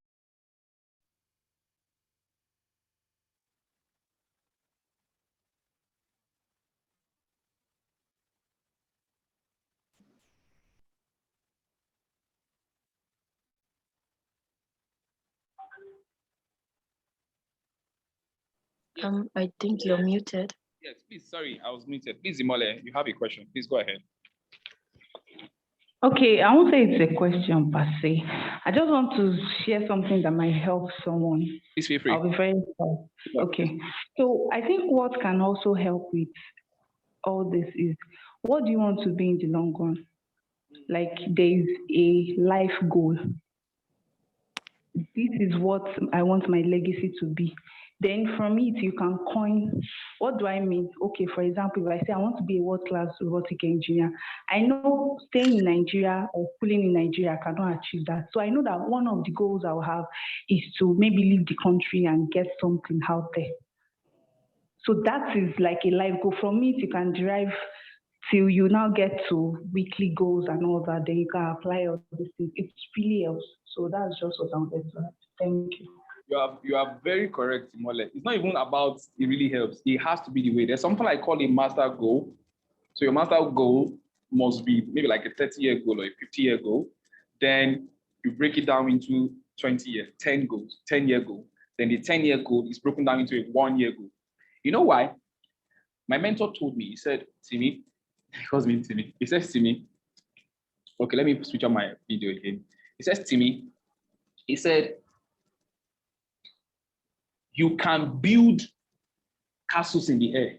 I think you're muted. Yes, please, sorry, I was muted. Please, Imole, you have a question. Please go ahead. Okay, I won't say it's a question per se. I just want to share something that might help someone. Please feel free. I'll be very sorry. Okay. So I think what can also help with all this is, what do you want to be in the long run? Like, there's a life goal. This is what I want my legacy to be. Then from it, you can coin, what do I mean? Okay, for example, if I say I want to be a world-class robotic engineer, I know staying in Nigeria or schooling in Nigeria, I cannot achieve that. So I know that one of the goals I will have is to maybe leave the country and get something out there. So that is like a life goal. From it, you can derive till you now get to weekly goals and all that. Then you can apply all these things. It really helps. So that's just what I wanted to add. Thank you. You are very correct, Mole. It's not even about it really helps. It has to be the way. There's something I call a master goal. So your master goal must be maybe like a 30-year goal or a 50-year goal. Then you break it down into 20-year, 10 goals, 10-year goal. Then the 10-year goal is broken down into a 1-year goal. You know why? My mentor told me, he said, Timi, he calls me Timi. He says, Timi, okay, let me switch on my video again. He says, Timi, he said, you can build castles in the air.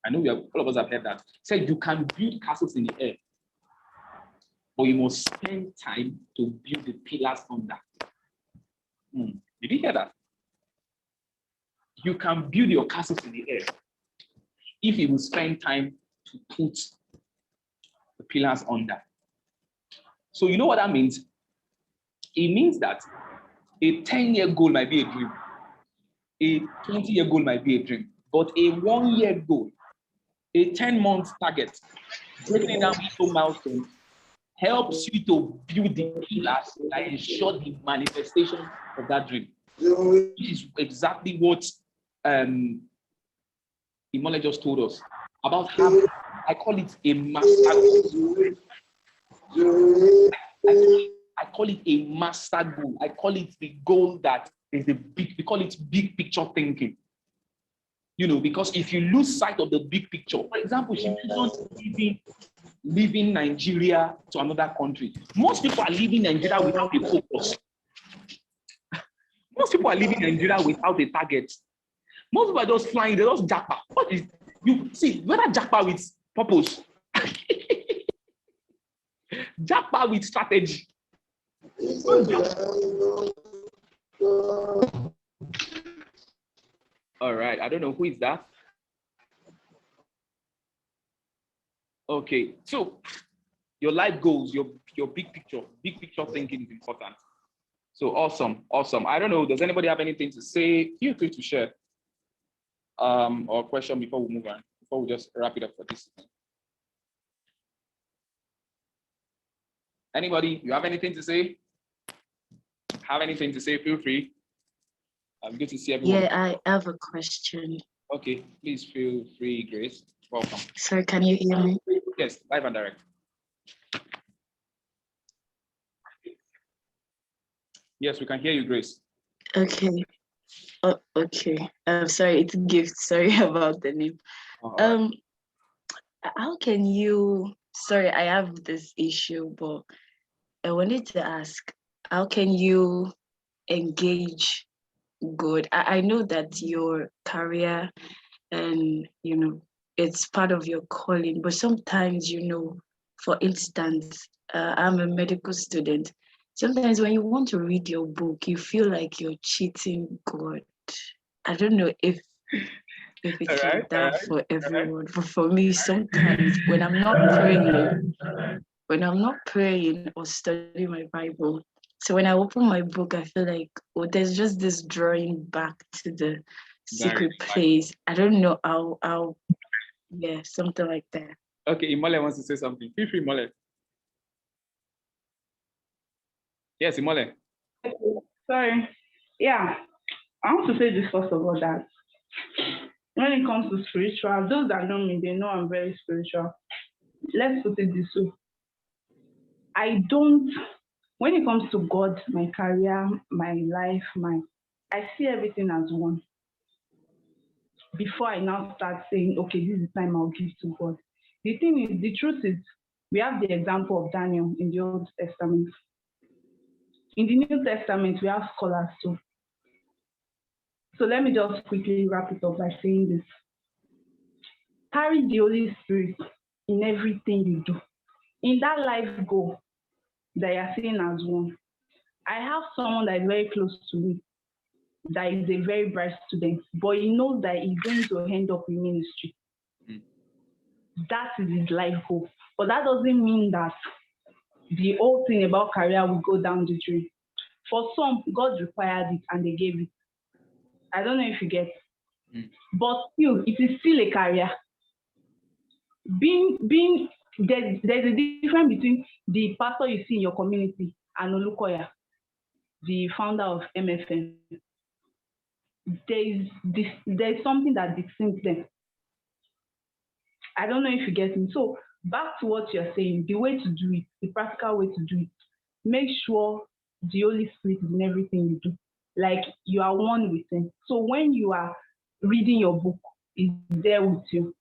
I know all of us have heard that. He said, you can build castles in the air, but you must spend time to build the pillars on that. Did you hear that? You can build your castles in the air if you will spend time to put the pillars on that. So you know what that means? It means that a 10-year goal might be a dream. A 20-year goal might be a dream. But a 1-year goal, a 10-month target, breaking it down into milestones, helps you to build the pillars that ensure the manifestation of that dream. This is exactly what Imole just told us about how I call it a master goal. I call it a master goal. I call it the goal that is the big, we call it big picture thinking. You know, because if you lose sight of the big picture, for example, she mentioned leaving Nigeria to another country. Most people are leaving Nigeria without a focus. Most people are leaving Nigeria without a target. Most people are just flying, they're just jackpot. What is, you see, whether jackpot with purpose, jackpot with strategy. All right, I don't know who is that. Okay, so your life goals, your big picture thinking is important. So awesome. I don't know, does anybody have anything to say? Feel free to share or question before we move on, before we just wrap it up for this. Anybody, you have anything to say? Have anything to say, feel free. I'm good to see everyone. Yeah, I have a question. Okay, please feel free, Grace. Welcome. Sir, can you hear me? Yes, live and direct. Yes, we can hear you, Grace. Okay. Oh, okay. I'm sorry, it's Gift. Sorry about the name. Right. How can you, sorry, I have this issue, but I wanted to ask, how can you engage God? I know that your career and, you know, it's part of your calling, but sometimes, you know, for instance, I'm a medical student. Sometimes when you want to read your book, you feel like you're cheating God. I don't know if it's like that for everyone, but for me, sometimes when I'm not praying or studying my Bible, so when I open my book, I feel like, oh, there's just this drawing back to the secret place. I don't know how, yeah, something like that. Okay, Imole wants to say something. Feel free, Imole. Yes, Imole. Sorry. Yeah, I want to say this first of all, that when it comes to spiritual, those that know me, they know I'm very spiritual. Let's put it this way. When it comes to God, my career, my life, I see everything as one. Before I now start saying, okay, this is the time I'll give to God. The thing is, the truth is, We have the example of Daniel in the Old Testament. In the New Testament, we have scholars too. So let me just quickly wrap it up by saying this. Carry the Holy Spirit in everything you do. In that life goal that you're seeing as one, I have someone that is very close to me that is a very bright student, but he knows that he's going to end up in ministry. That is his life goal. But that doesn't mean that the whole thing about career will go down the drain. For some, God required it and they gave it. I don't know if you get it. But still, it is still a career. There's a difference between the pastor you see in your community and Olukoya, the founder of MFM. There's something that distincts them. I don't know if you get me. So back to what you're saying, the way to do it, the practical way to do it, make sure the Holy Spirit is in everything you do. Like you are one with him. So when you are reading your book, it's there with you.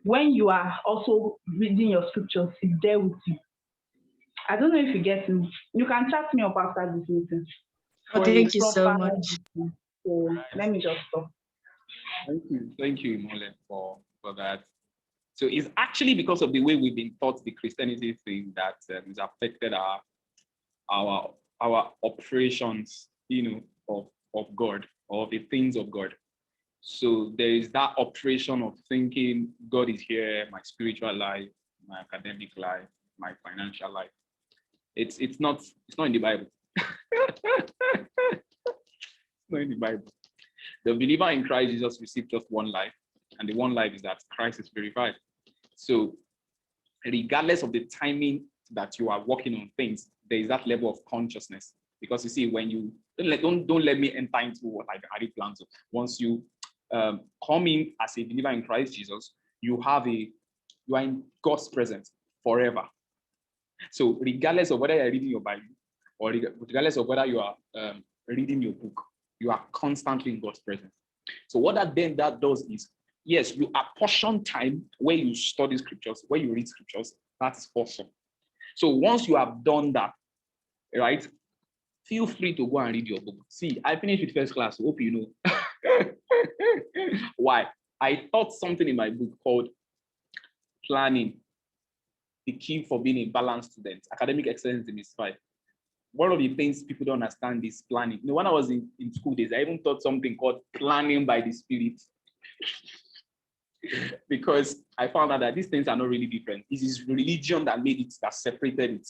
When you are also reading your scriptures, it's there with you. I don't know if you get me. You can chat me up after this meeting. Oh, thank you so much. So let me just stop. Thank you, Imole, for that. So it's actually because of the way we've been taught the Christianity thing that has affected our operations, of God or the things of God. So there is that operation of thinking God is here, my spiritual life, my academic life, my financial life. It's not in the Bible. It's not in the Bible. The believer in Christ Jesus received just one life, and the one life is that Christ is verified. So regardless of the timing that you are working on things, there is that level of consciousness. Because you see, when you don't let me enter into what I already planned to. Once you come in as a believer in Christ Jesus, you are in God's presence forever. So regardless of whether you're reading your Bible or regardless of whether you are reading your book, you are constantly in God's presence. So what that does is, yes, you apportion time where you study scriptures, where you read scriptures. That's awesome. So once you have done that, right, feel free to go and read your book. See, I finished with first class. Hope you know. Why? I taught something in my book called Planning, the key for being a balanced student, academic excellence demystified. One of the things people don't understand is planning. When I was in school days, I even taught something called planning by the Spirit. Because I found out that these things are not really different. It is religion that made it, that separated it.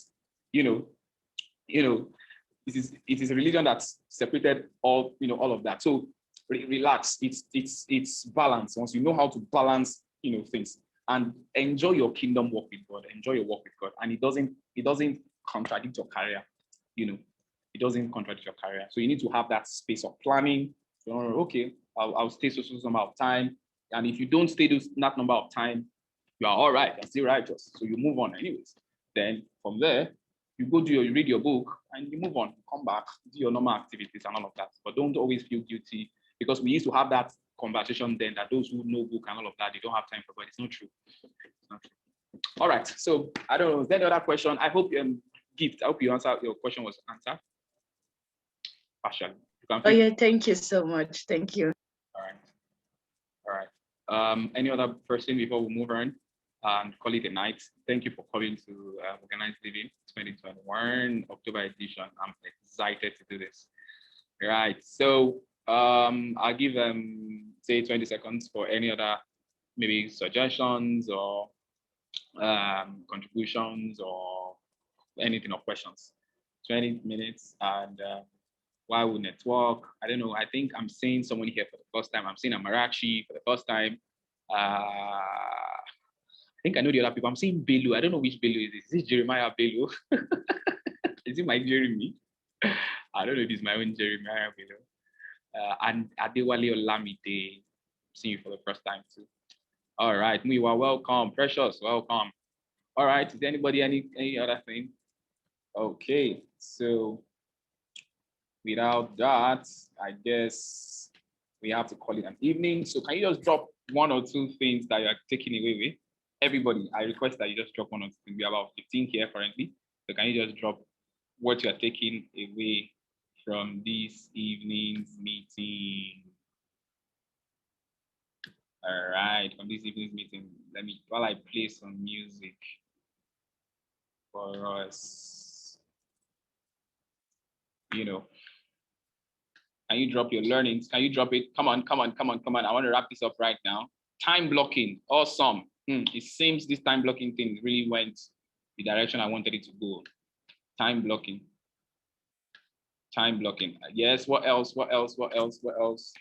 It is a religion that separated all of that. So relax. It's balance. Once you know how to balance, things, and enjoy your kingdom work with God. Enjoy your work with God, and it doesn't contradict your career. It doesn't contradict your career. So you need to have that space of planning. Okay, I'll stay so amount of time. And if you don't stay that number of time, you are all right. You're still righteous. So you move on anyways. Then from there, you read your book and you move on. You come back, do your normal activities and all of that. But don't always feel guilty, because we used to have that conversation then that those who know book and all of that, they don't have time for God. It's not true. It's not true. All right. So I don't know. Is there any other question? I hope Gift, I hope your question was answered. Partially. Oh yeah, thank you so much. Thank you. All right. Any other person before we move on and call it a night? Thank you for coming to Organized Living 2021 October edition. I'm excited to do this. Right. So I'll give say 20 seconds for any other maybe suggestions or contributions or anything or questions. 20 minutes, and why we network. I don't know. I think I'm seeing someone here for the first time. I'm seeing Amarachi for the first time. I think I know the other people. I'm seeing Belu. I don't know which Belu is this. Is this Jeremiah Belu? Is it my Jeremy? I don't know if it's my own Jeremiah Belu. And Adewale Olamide. Seeing you for the first time too. All right, you are welcome. Precious, welcome. All right, is there anybody any other thing? Okay, so without that, I guess we have to call it an evening. So can you just drop one or two things that you're taking away with everybody, I request that you just drop one or two things. We have about 15 here currently. So can you just drop what you're taking away from this evening's meeting? All right, from this evening's meeting, let me, while I play some music for us, you know, can you drop your learnings? Can you drop it? Come on, come on, come on, come on. I want to wrap this up right now. Time blocking, awesome. It seems this time blocking thing really went the direction I wanted it to go. Time blocking. Time blocking. Yes, what else? What else? What else? What else?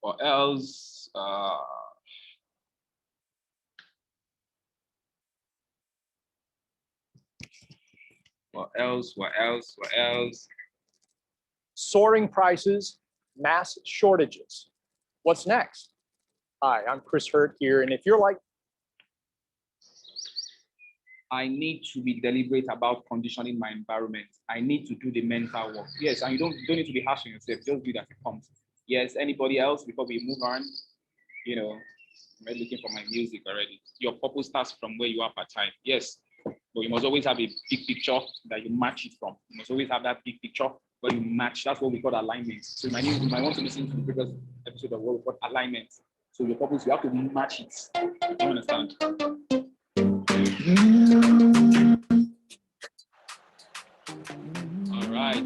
What else? What else? What else? What else? Soaring prices, mass shortages. What's next? Hi, I'm Chris Hurt here, and if you're like, I need to be deliberate about conditioning my environment. I need to do the mental work. Yes, and you don't need to be harsh on yourself. Just do that it comes. Yes, anybody else before we move on? You know, I'm looking for my music already. Your purpose starts from where you are part time. Yes, but you must always have a big picture that you match it from. You must always have that big picture where you match. That's what we call alignment. So you might want to listen to the previous episode of what we call alignment. So your purpose, you have to match it. You understand? All right.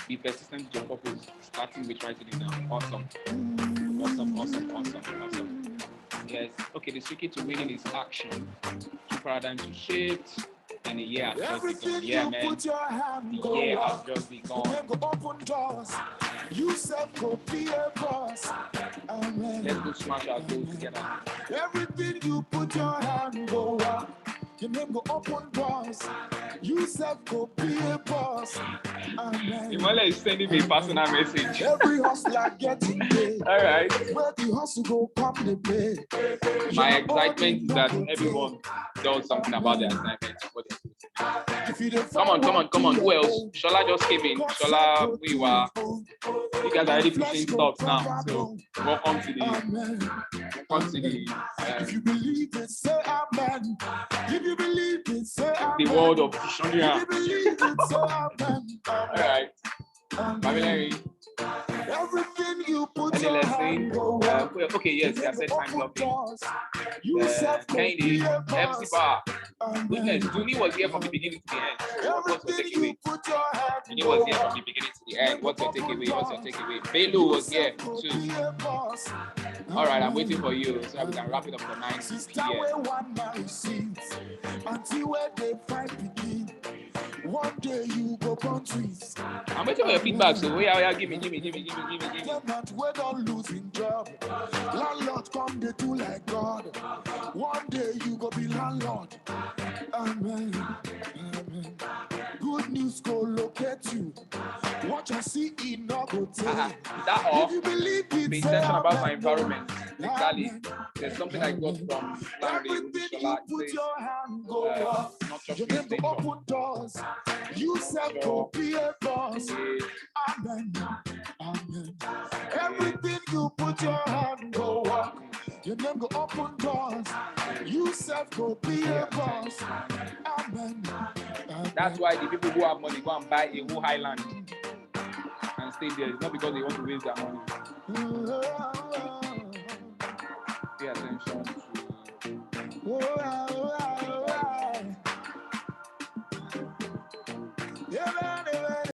Be persistent with your purpose, starting with writing it down. Awesome. Awesome, awesome, awesome, awesome. Yes. Okay, the secret to winning is action. Two paradigms to shift, and the year has just begun. Yeah, man. The year has just begun. Let's go smash our goals together. Everything you put your hand go up. Your name go open doors. You self go be a boss. Imala is sending me a personal message. Every hustler getting paid. All right. Where the hustle go come the pay. My excitement is that everyone does something about their assignment. Come on, come on, come on. Who else? Shola just came in. Shola, we were. You guys are already pushing stops now. So welcome to the if you believe it, say amen. If you believe it, say amen. The world of Tishonia. If you believe it, say amen. All right. Family. Everything you put your hand go up. Okay, yes, I said time blocking. Kennedy, MC Bar. Goodness, Duni was here from the beginning to the end. What's your takeaway? Duni was here from the beginning to the end. What's your takeaway? What's your takeaway? Belu was here too. All right, I'm waiting for you so that we can wrap it up for 9 p.m. Until where they fight begin. One day you go countries. I'm waiting for your feedback, so give me. Not we don't losing job. Landlord come they do like God. One day you go be landlord. Amen. Amen. Good news go locate you. Watch and see it not go take. That off. If you believe it, be intentional about my environment. Exactly. There's something I got from Larry. Not just you never open doors. You said go be a boss. Amen. Amen. Everything you put your hand go up. You never go open doors. You said go be a boss. Amen. Amen. That's why the people who have money go and buy a whole highland and stay there. It's not because they want to waste their money. Pay attention to